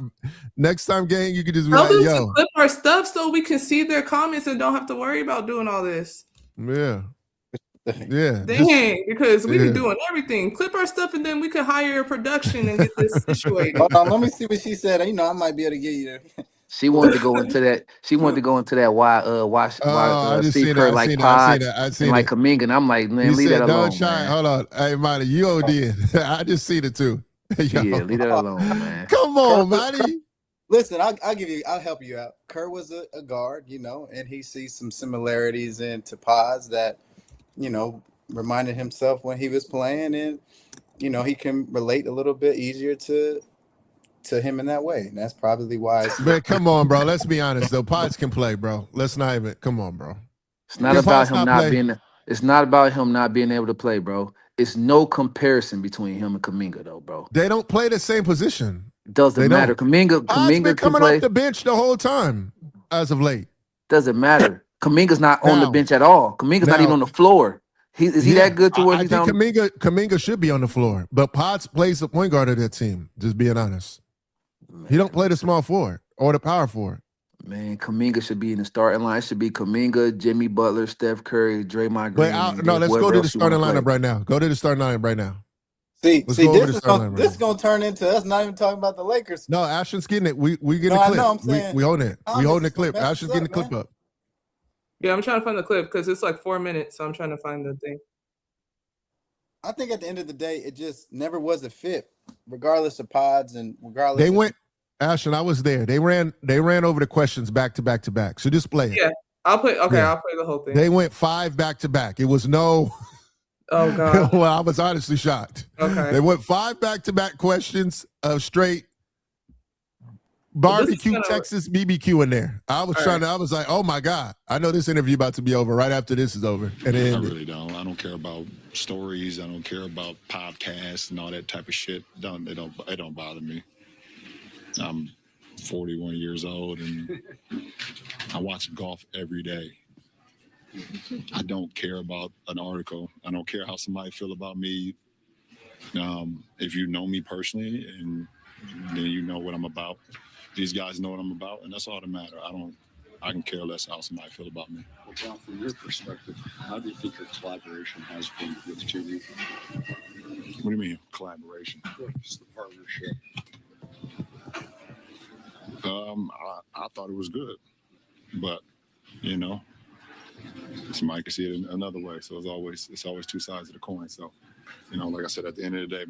next time, gang, you can just be like, yo. Clip our stuff so we can see their comments and don't have to worry about doing all this. Yeah. Dang, because we be doing everything. Clip our stuff and then we can hire a production and get this situated. Hold on, let me see what she said. I might be able to get you. She wanted to go into that. She wanted to go into that. Why Steve Kerr like pods and like Kaminga. And I'm like, man, leave that alone. Hold on, hey, Monty, you OD. I just seen it too. Yeah, leave that alone, man. Come on, Monty. Listen, I'll help you out. Kerr was a guard, and he sees some similarities into pods that, reminded himself when he was playing, and he can relate a little bit easier to him in that way. And that's probably why. Man, come on, bro. Let's be honest, though. Pods can play, bro. Let's not even. Come on, bro. It's not about him not being. It's not about him not being able to play, bro. It's no comparison between him and Kaminga, though, bro. They don't play the same position. Doesn't matter. Kaminga been coming off the bench the whole time as of late. Doesn't matter. Kaminga's not on the bench at all. Kaminga's not even on the floor. Is he that good to where he's on? Kaminga should be on the floor, but Potts plays the point guard of that team. Just being honest. Man. He don't play the small forward or the power forward. Man, Kaminga should be in the starting line. It should be Kaminga, Jimmy Butler, Steph Curry, Draymond Green. Let's go to the starting lineup right now. Go to the starting lineup right now. See, this is going to turn into us not even talking about the Lakers. No, Ashton's getting it. We getting a clip. We own it. We holding the clip. Ashton's getting the clip up. Yeah, I'm trying to find the clip because it's like 4 minutes, so I'm trying to find the thing. I think at the end of the day, it just never was a fit, regardless of pods and regardless. They went, Ashton, I was there. They ran over the questions back to back to back. So just play it. Yeah, I'll play. Okay, yeah. I'll play the whole thing. They went 5 back to back. It was no. Oh God. Well, I was honestly shocked. Okay. They went 5 back to back questions of straight barbecue Texas BBQ in there. I was like, oh my God. I know this interview about to be over right after this is over. And then I really don't. I don't care about stories. I don't care about podcasts and all that type of shit. It don't bother me. I'm 41 years old and I watch golf every day. I don't care about an article. I don't care how somebody feel about me. If you know me personally, and then you know what I'm about. These guys know what I'm about, and that's all that matters. I can care less how somebody feel about me. Well, John, from your perspective, how do you think your collaboration has been with Jimmy? What do you mean collaboration? Just the partnership. I thought it was good, but you know, somebody can see it another way. So it's always two sides of the coin. So, you know, like I said, at the end of the day,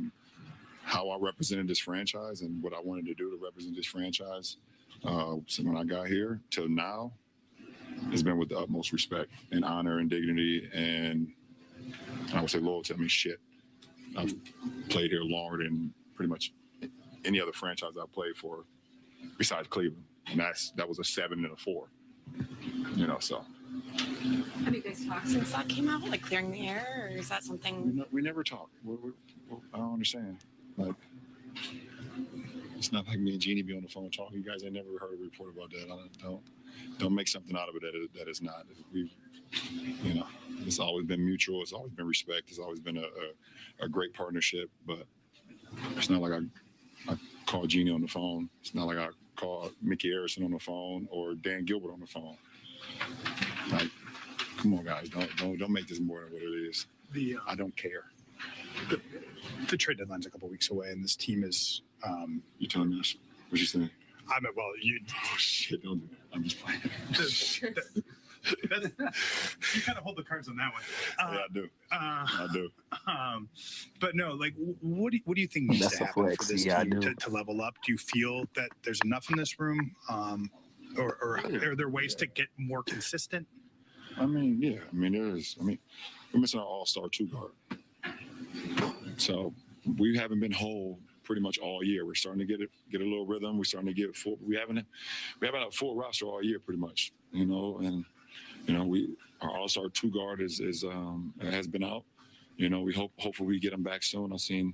how I represented this franchise and what I wanted to do to represent this franchise, so when I got here till now, has been with the utmost respect and honor and dignity, and I would say loyalty. I mean, shit, I've played here longer than pretty much any other franchise I've played for besides Cleveland, and that was a 7 and a 4. You know, so. Have you guys talked since that came out, like clearing the air, or is that something? We never talk. I don't understand. Like, it's not like me and Jeannie be on the phone talking. You guys ain't never heard a report about that. Don't make something out of it that is not. You know, it's always been mutual. It's always been respect. It's always been a great partnership. But it's not like I call Jeannie on the phone. It's not like I call Mickey Harrison on the phone or Dan Gilbert on the phone. Like, come on, guys, don't make this more than what it is. I don't care. The trade deadline's a couple weeks away, and this team is. You telling me this? What you saying? I mean, well, you. Oh, shit, don't do that. I'm just playing. You kind of hold the cards on that one. Yeah, I do. But no, like, what do you think needs to happen for this team to level up? Do you feel that there's enough in this room, or are there ways to get more consistent? I mean, yeah. I mean, we're missing our all-star 2 guard. So we haven't been whole pretty much all year. We're starting to get a little rhythm. We're starting to get full. We haven't a full roster all year pretty much. You know, and you know our all-star 2 guard has been out. You know, hopefully we get him back soon. I've seen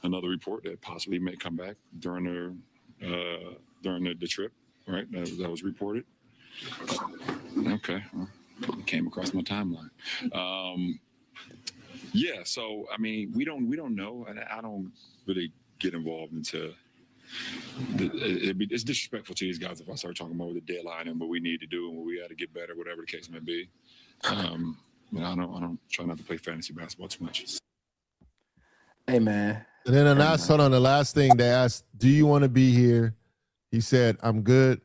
another report that possibly may come back during the trip. Right, that was reported. Okay, well, it came across my timeline. Yeah, so I mean, we don't know, and I don't really get involved into. It's disrespectful to these guys if I start talking about the deadline and what we need to do and what we got to get better, whatever the case may be. You know, I don't try not to play fantasy basketball too much. Hey man. And then the last thing they asked, "Do you want to be here?" He said, "I'm good.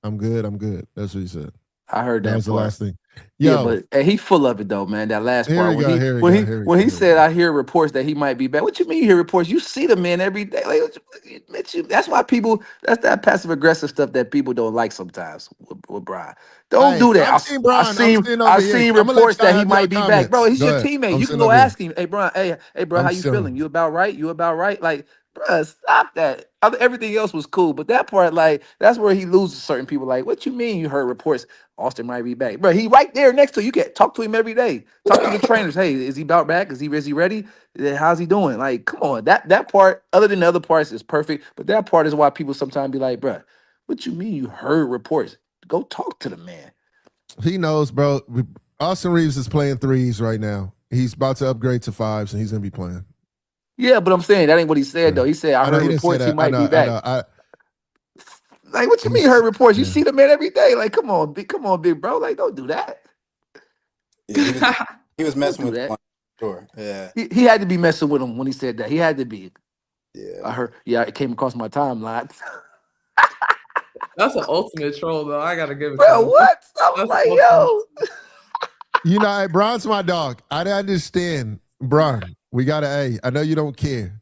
I'm good. I'm good." That's what he said. I heard that. That was the last thing. Yeah, but hey, he full of it though, man. That last part when he said, "I hear reports that he might be back." What you mean you hear reports? You see the man every day. Like, that's why people. That's that passive aggressive stuff that people don't like sometimes with Brian. Don't do that. I've seen reports that he might be back, bro. He's your teammate. You can go ask him. Hey, Brian. Hey, bro. How you feeling? You about right? You about right? Like, bro, stop that. Everything else was cool, but that part, like, that's where he loses certain people. Like, what you mean you heard reports Austin might be back? Bro, he right there next to you. You can talk to him every day. Talk to the trainers. Hey, is he about back? Is he ready? How's he doing? Like, come on. That part, other than the other parts, is perfect. But that part is why people sometimes be like, bro, what you mean you heard reports? Go talk to the man. He knows, bro. Austin Reeves is playing 3s right now. He's about to upgrade to 5s, and he's going to be playing. Yeah, but I'm saying that ain't what he said, though. He said, I heard reports he might be back. Like, what you mean heard reports? You see the man every day. Like, come on, big bro. Like, don't do that. Yeah, he was messing with him. Sure. Yeah. He had to be messing with him when he said that. He had to be. Yeah. I heard. Yeah, it came across my timeline. That's an ultimate troll, though. I gotta give it. Bro, what? I'm like, yo. You know, Bron's my dog. I understand, Bron. We got an A. I know you don't care.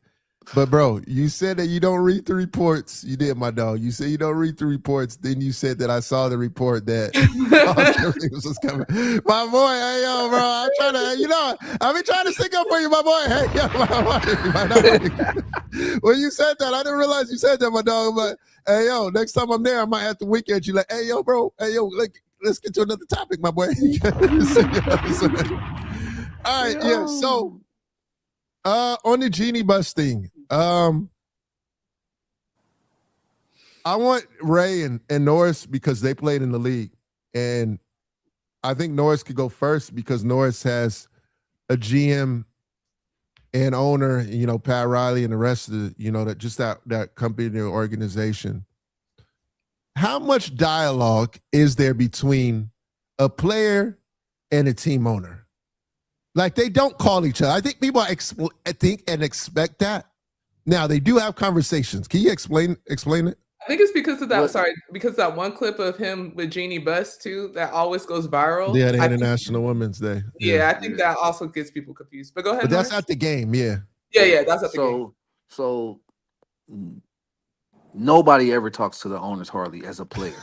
But, bro, you said that you don't read the reports. You did, my dog. You said you don't read the reports. Then you said that I saw the report that was coming. My boy, hey, yo, bro. I'm trying to, you know, I've been trying to stick up for you, my boy. Hey, yo, my dog. When you said that, I didn't realize you said that, my dog. But, hey, yo, next time I'm there, I might have to wink at you like, hey, yo, bro. Hey, yo, let's get to another topic, my boy. All right, yeah, so. On the Genie Bus thing, I want Ray and Norris because they played in the league. And I think Norris could go first because Norris has a GM and owner, you know, Pat Riley and the rest of the, you know, that company, the organization how much dialogue is there between a player and a team owner? Like, they don't call each other. I think people think and expect that. Now, they do have conversations. Can you explain it? I think it's because of that. What? Sorry, because that one clip of him with Jeannie Buss too that always goes viral. Yeah, the I think, International Women's Day. yeah, I think that also gets people confused. But go ahead, But that's Norris. at the game, yeah. Yeah, that's at the game. So nobody ever talks to the owners hardly as a player.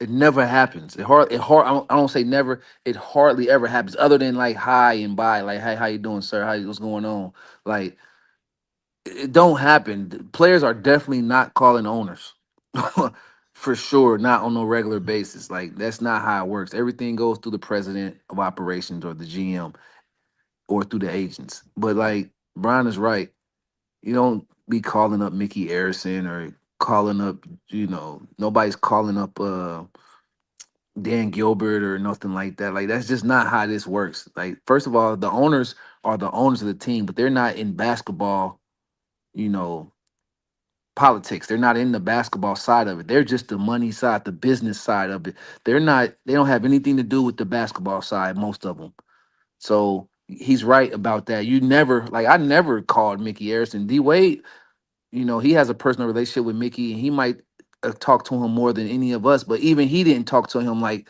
It never happens. I don't say never. It hardly ever happens, other than like hi and bye, like hey, how you doing, sir? What's going on? Like it don't happen. The players are definitely not calling owners, for sure, not on no regular basis. Like that's not how it works. Everything goes through the president of operations or the GM or through the agents. But like Brian is right. You don't be calling up Mickey Arison or calling up, nobody's calling up Dan Gilbert or nothing like that. Like that's just not how this works. Like first of all, the owners are the owners of the team, but they're not in basketball, you know, politics. They're not in the basketball side of it. They're just the money side, the business side of it. They don't have anything to do with the basketball side, most of them. So he's right about that. I never called Mickey Arison. D Wade, he has a personal relationship with Mickey, and he might talk to him more than any of us. But even he didn't talk to him like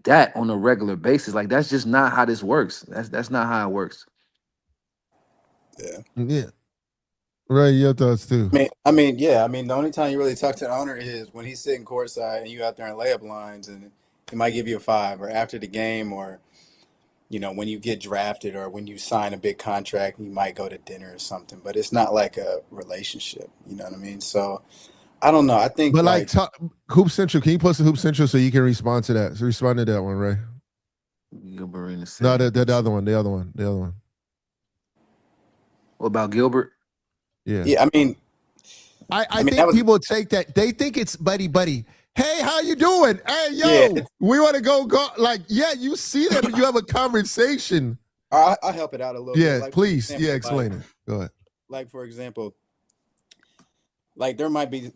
that on a regular basis. Like that's just not how this works. That's not how it works. Yeah. Right, your thoughts too. I mean, the only time you really talk to the owner is when he's sitting courtside and you out there in layup lines, and he might give you a 5, or after the game, or when you get drafted, or when you sign a big contract, you might go to dinner or something. But it's not like a relationship. You know what I mean? So I don't know. I think, but like Hoop Central, can you post the Hoop Central so you can respond to that? So respond to that one, Ray. Gilbert No, the other one. The other one. What about Gilbert? Yeah. Yeah, I mean, think people take that. They think it's buddy. Hey, how you doing? Hey, yo, we want to go. Like, yeah, you see them, and you have a conversation. I'll help it out a little bit. Yeah, Like, please. Example, Explain it. Go ahead. Like, for example, like there might be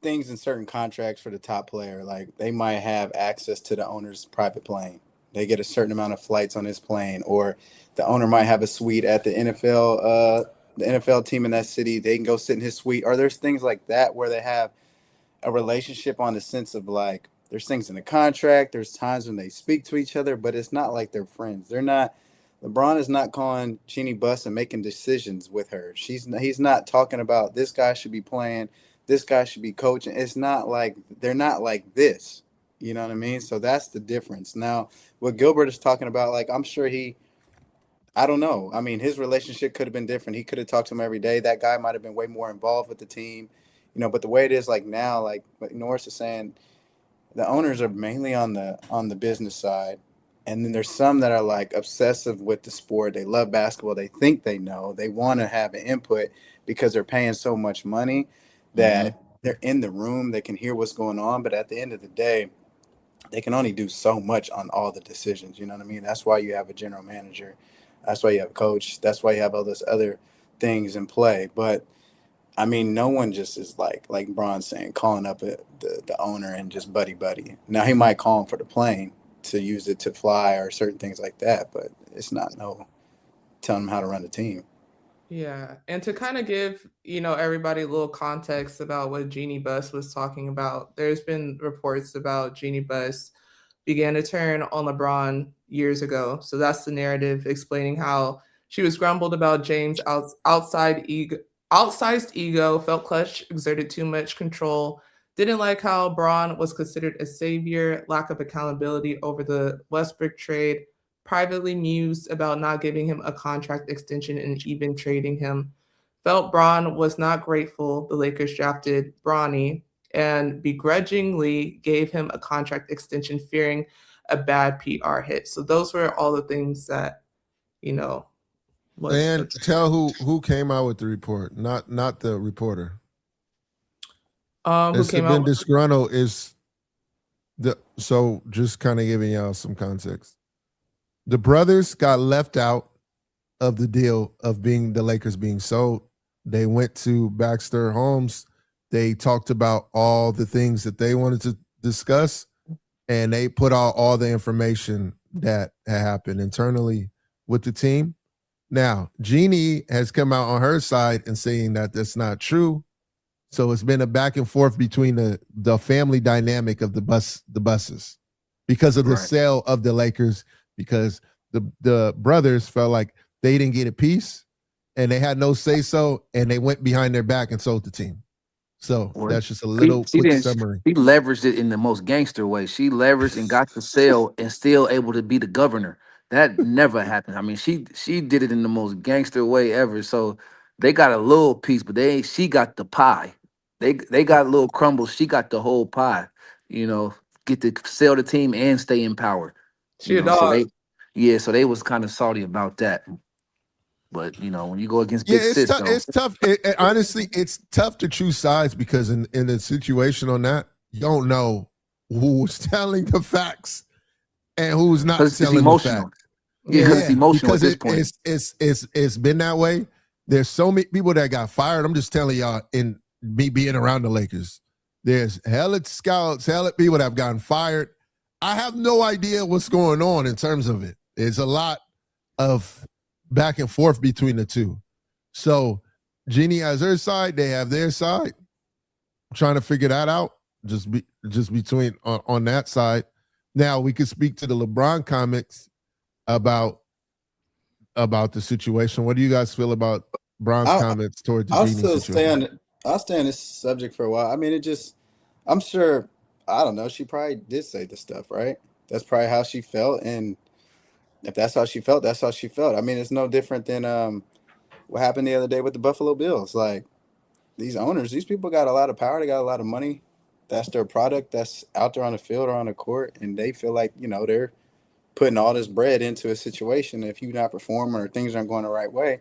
things in certain contracts for the top player. Like they might have access to the owner's private plane. They get a certain amount of flights on his plane, or the owner might have a suite at the NFL team in that city. They can go sit in his suite. Or there's things like that where they have a relationship on the sense of like there's things in the contract. There's times when they speak to each other, but it's not like they're friends. They're not. LeBron is not calling Jeannie Buss and making decisions with her. He's not talking about this guy should be playing, this guy should be coaching. It's not like they're not like this. You know what I mean? So that's the difference. Now, what Gilbert is talking about, like I'm sure I don't know. I mean, his relationship could have been different. He could have talked to him every day. That guy might have been way more involved with the team, but the way it is like now, like Norris is saying, the owners are mainly on the business side. And then there's some that are like obsessive with the sport. They love basketball. They think they know. They want to have an input because they're paying so much money that they're in the room. They can hear what's going on. But at the end of the day, they can only do so much on all the decisions. You know what I mean? That's why you have a general manager. That's why you have a coach. That's why you have all those other things in play. But I mean, no one just is like Bron's saying, calling up the owner and just buddy. Now he might call him for the plane to use it to fly or certain things like that, but it's not telling him how to run the team. Yeah, and to kind of give everybody a little context about what Jeannie Buss was talking about, there's been reports about Jeannie Buss began to turn on LeBron years ago. So that's the narrative explaining how she was grumbled about James' outsized ego, felt Clutch exerted too much control, didn't like how Braun was considered a savior, lack of accountability over the Westbrook trade, privately mused about not giving him a contract extension and even trading him, felt Braun was not grateful the Lakers drafted Bronny, and begrudgingly gave him a contract extension, fearing a bad PR hit. So those were all the things that, And tell who came out with the report, not the reporter. Who came out? Disgruntled is so just kind of giving y'all some context. The brothers got left out of the deal of the Lakers being sold. They went to Baxter Holmes They talked about all the things that they wanted to discuss, and they put out all the information that had happened internally with the team. Now, Jeannie has come out on her side and saying that that's not true. So it's been a back and forth between the family dynamic of the buses because of the sale of the Lakers, because the brothers felt like they didn't get a piece and they had no say so, and they went behind their back and sold the team. So that's just a little quick summary. She leveraged it in the most gangster way. She leveraged and got the sale and still able to be the governor. That never happened. I mean, she did it in the most gangster way ever. So they got a little piece, but she got the pie. They got little crumbles. She got the whole pie. You know, get to sell the team and stay in power. She a dog. So they was kind of salty about that. But when you go against Yeah, Big Sis, it's tough. Honestly, it's tough to choose sides because in the situation on that, you don't know who's telling the facts and who's not telling the facts. Yeah, it's emotional because at this point. It's been that way. There's so many people that got fired. I'm just telling y'all, in me being around the Lakers, there's hella scouts, hella people that have gotten fired. I have no idea what's going on in terms of it. It's a lot of back and forth between the two. So Jeannie has her side, they have their side. I'm trying to figure that out. Just between on that side. Now we could speak to the LeBron comments about the situation. What do you guys feel about Bron's comments towards the Jeannie situation? I'll stay on this subject for a while. I mean, I'm sure, I don't know, she probably did say the stuff, right? That's probably how she felt, and if that's how she felt, that's how she felt. I mean, it's no different than what happened the other day with the Buffalo Bills. Like, these owners, these people got a lot of power. They got a lot of money. That's their product that's out there on the field or on the court, and they feel like, they're putting all this bread into a situation. If you're not performing or things aren't going the right way,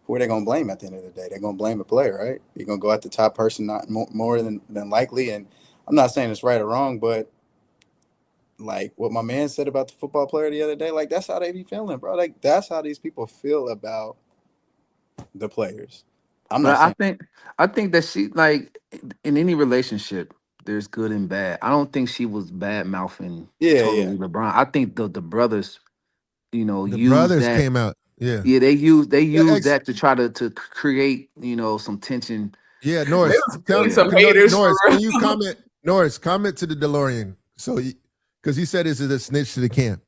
who are they going to blame at the end of the day? They're going to blame the player, right? You're going to go at the top person, not more than likely. And I'm not saying it's right or wrong, but like what my man said about the football player the other day, like that's how they be feeling, bro. Like that's how these people feel about the players. I think that she, like, in any relationship, there's good and bad. I don't think she was bad mouthing totally LeBron. I think the brothers, The used brothers that. came out. Yeah. Yeah, they used that to try to create, some tension. Yeah, Norris. Norris, can you comment? Norris, comment to the DeLorean. So, because he said this is a snitch to the camp.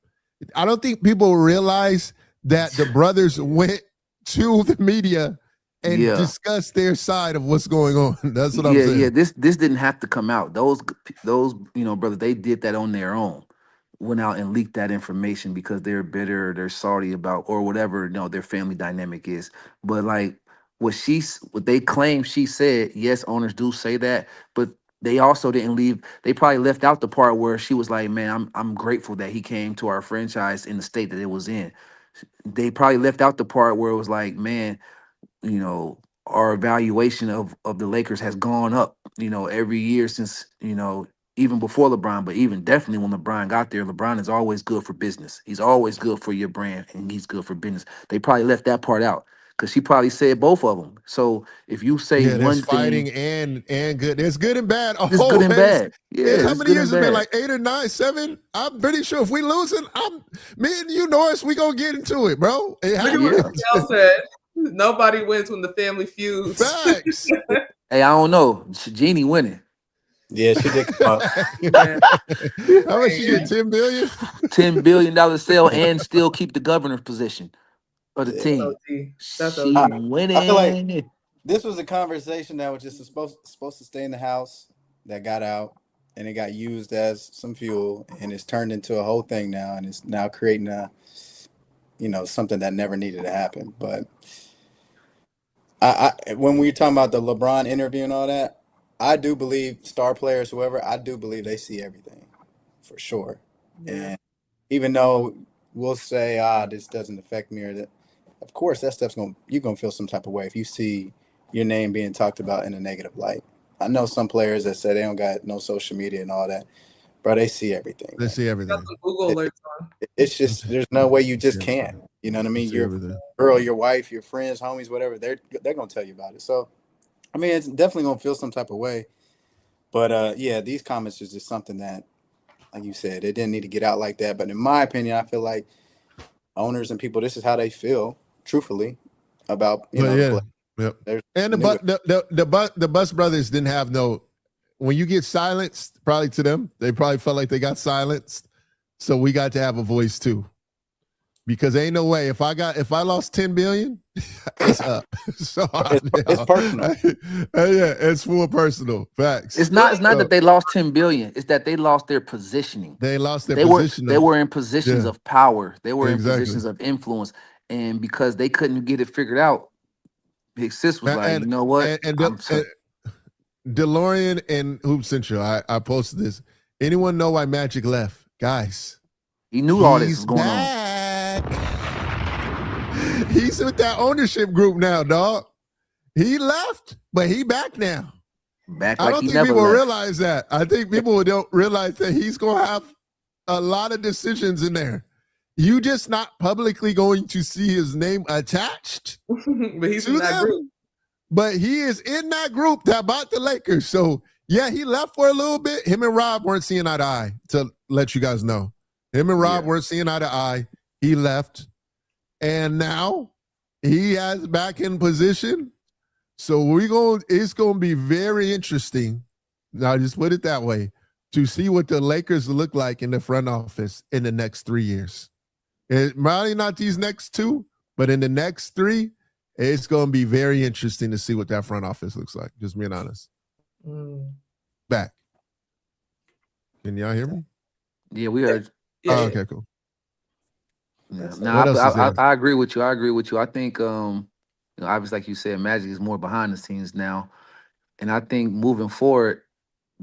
I don't think people realize that the brothers went to the media and discussed their side of what's going on. That's what I'm saying. Yeah, this didn't have to come out. Those brothers, they did that on their own. Went out and leaked that information because they're bitter, they're salty about, or whatever, their family dynamic is. But like what they claim she said, yes, owners do say that, but they also didn't leave. They probably left out the part where she was like, "Man, I'm grateful that he came to our franchise in the state that it was in." They probably left out the part where it was like, "Man, our evaluation of the Lakers has gone up, every year since, even before LeBron, but even definitely when LeBron got there. LeBron is always good for business. He's always good for your brand, and he's good for business." They probably left that part out because she probably said both of them. So if you say one there's fighting thing, and good, there's good and bad. There's good and bad. Yeah, how many years has it been? Like 8 or 9, 7? I'm pretty sure if we losing, me and you, Norris, we gonna get into it, bro. Look at what Michelle said. Nobody wins when the family feuds. Facts. Hey, I don't know. Jeannie winning. Yeah, she did come up. How much she get? $10 billion? $10 billion sale and still keep the governor's position of the team. She winning. I feel like this was a conversation that was just supposed to stay in the house, that got out, and it got used as some fuel, and it's turned into a whole thing now, and it's now creating something that never needed to happen. But when we're talking about the LeBron interview and all that, I do believe star players, whoever, I do believe they see everything for sure. Yeah. And even though we'll say, this doesn't affect me, or that, of course, that stuff's you're going to feel some type of way if you see your name being talked about in a negative light. I know some players that say they don't got no social media and all that, but they see everything. They see everything. Got some Google alerts on. It's just, there's no way you just can't. You know what I mean? Your girl, your wife, your friends, homies, whatever, they're going to tell you about it. So I mean, it's definitely gonna feel some type of way. But yeah, these comments is just something that, like you said, it didn't need to get out like that. But in my opinion, I feel like owners and people, this is how they feel, truthfully, about But the yeah, play. yep. There's And new- the Bus brothers didn't have no. When you get silenced, probably to them, they probably felt like they got silenced. So we got to have a voice too, because ain't no way if I lost 10 billion, it's up. So it's personal. Yeah, it's full personal facts. It's not that they lost 10 billion. It's that they lost their positioning. They lost their They position. were in positions Yeah. of power. They were Exactly. in positions of influence, and because they couldn't get it figured out, Big Sis was like, you know what? DeLorean and Hoop Central, I posted this. Anyone know why Magic left? Guys, he knew all this was going back. He's with that ownership group now, dog. He left, but he back now. Back I like don't he think never people left. realize that. I think people don't realize that he's going to have a lot of decisions in there. You just not publicly going to see his name attached. But he's to in that them. group. But he is in that group that bought the Lakers. So, yeah, he left for a little bit. Him and Rob weren't seeing eye to eye, to let you guys know. Him and Rob weren't seeing eye to eye. He left. And now he has back in position. So it's going to be very interesting. Now, just put it that way, to see what the Lakers look like in the front office in the next 3 years. Probably not these next two, but in the next 3, it's going to be very interesting to see what that front office looks like. Just being honest. Back. Can y'all hear me? Yeah, we heard. Oh, okay, cool. Yeah. What I agree with you. I think, obviously, like you said, Magic is more behind the scenes now, and I think moving forward,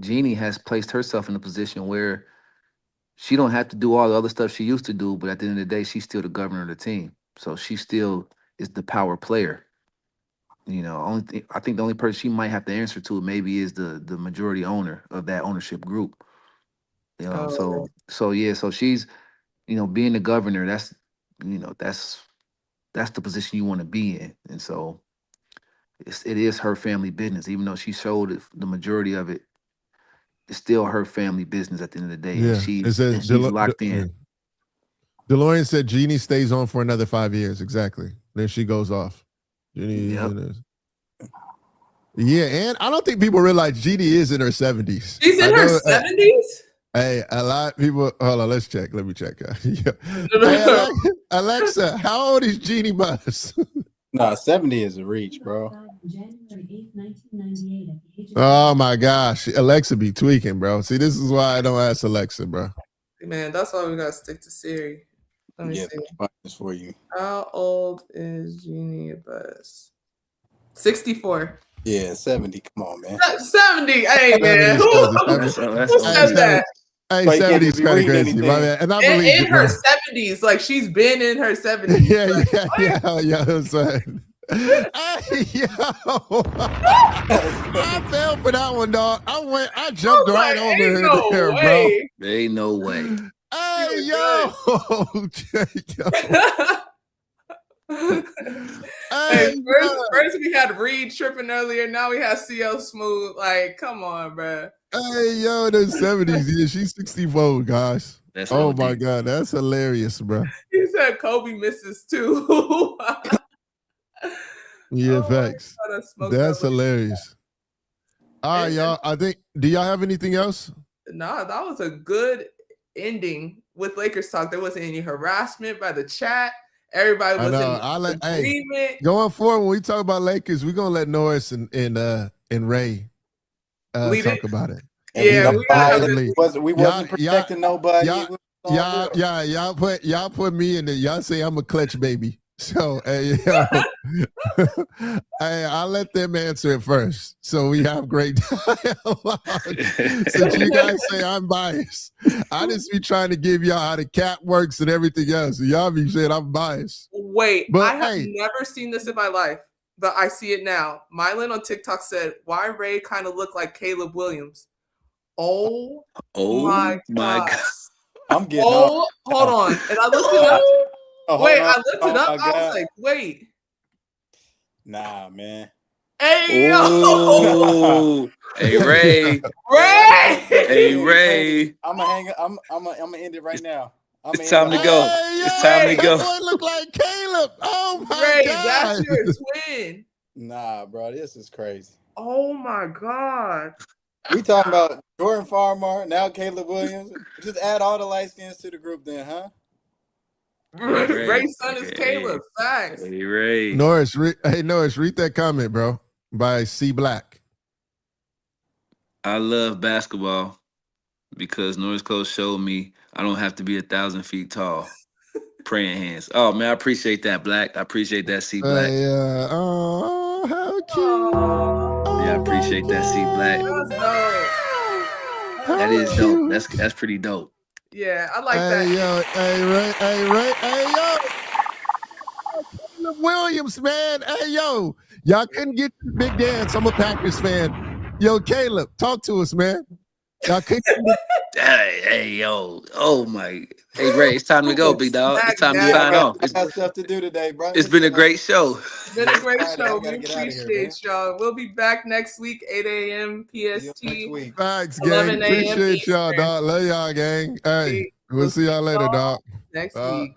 Jeannie has placed herself in a position where she don't have to do all the other stuff she used to do, but at the end of the day, she's still the governor of the team. So she still is the power player. I think the only person she might have to answer to maybe is the majority owner of that ownership group. So she's, being the governor, that's the position you want to be in. And so it is her family business, even though she showed the majority of it. It's still her family business at the end of the day. Yeah. And she's locked in. DeLorean said Jeannie stays on for another 5 years. Exactly. Then she goes off. Jeannie Yeah, and I don't think people realize Jeannie is in her 70s. She's in her 70s? Hey, a lot of people, hold on, let's check. Let me check. Hey, Alexa, how old is Jeannie Buss? Nah, 70 is a reach, bro. Oh my gosh. Alexa be tweaking, bro. See, this is why I don't ask Alexa, bro. Man, that's why we gotta stick to Siri. Let me see. This for you. How old is Jeannie Buss? 64. Yeah, 70. Come on, man. 70. Hey, man. Who said that? Hey, 70 is kind of crazy, my man. And I believe in her 70s, like she's been in her 70s. Yeah, I'm saying. Hey, yo. I fell for that one, dog. I jumped right over there, bro. Ain't no way. Hey, yo. Hey, first we had Reed tripping earlier. Now we have CL Smooth. Like, come on, bro. Hey, yo, the 70s. Yeah, she's 64, guys. My God. That's hilarious, bro. He said Kobe misses too. Yeah, facts. That's hilarious. All right, y'all. Do y'all have anything else? Nah, that was a good ending with Lakers talk. There wasn't any harassment by the chat. Everybody was in agreement. Going forward, when we talk about Lakers, we're gonna let Norris and Ray talk about it. Yeah, we wasn't protecting nobody. Y'all put me in there. Y'all say I'm a clutch baby. So hey, I'll let them answer it first. So we have great dialogue. Since you guys say I'm biased, I just be trying to give y'all how the cap works and everything else. So y'all be saying I'm biased. Wait, but I have never seen this in my life, but I see it now. Mylan on TikTok said, "Why Ray kind of look like Caleb Williams?" Oh my God. I'm getting. Hold on, and I looked it up. I looked it up. I was like, wait. Nah, man. Hey, yo. Oh, hey Ray. Ray. Hey Ray. I'm gonna end it right now. It's time to go. Hey, It's time to that go. boy look like Caleb. Oh my Ray, God. that's your twin. Nah, bro, this is crazy. Oh my God. We talking about Jordan Farmar, now Caleb Williams. Just add all the light skins to the group then, huh? Ray's son is Caleb. Facts. Hey Ray. Norris, read that comment, bro, by C Black. I love basketball because Norris Cole showed me I don't have to be 1,000 feet tall. Praying hands. Oh man, I appreciate that, Black. I appreciate that, C Black. Oh, how cute. Yeah, I appreciate that, C Black. That's dope. That is dope. That's pretty dope. Yeah, I like that. Yo, hey Ray, Caleb Williams, man. Hey, yo, y'all couldn't get the big dance. I'm a Packers fan. Yo, Caleb, talk to us, man. Y'all couldn't. Hey, yo. Oh my. Hey Ray, it's time to go, big dog. It's time to sign off. I got stuff to do today, bro. It's been a great show. It's been a great show. We gotta get out of here, appreciate y'all. We'll be back next week, 8 a.m. PST. Thanks, gang. 11 a.m. Appreciate y'all, Eastern. dog. Love y'all, gang. Hey, we'll see y'all later, dog. Next week.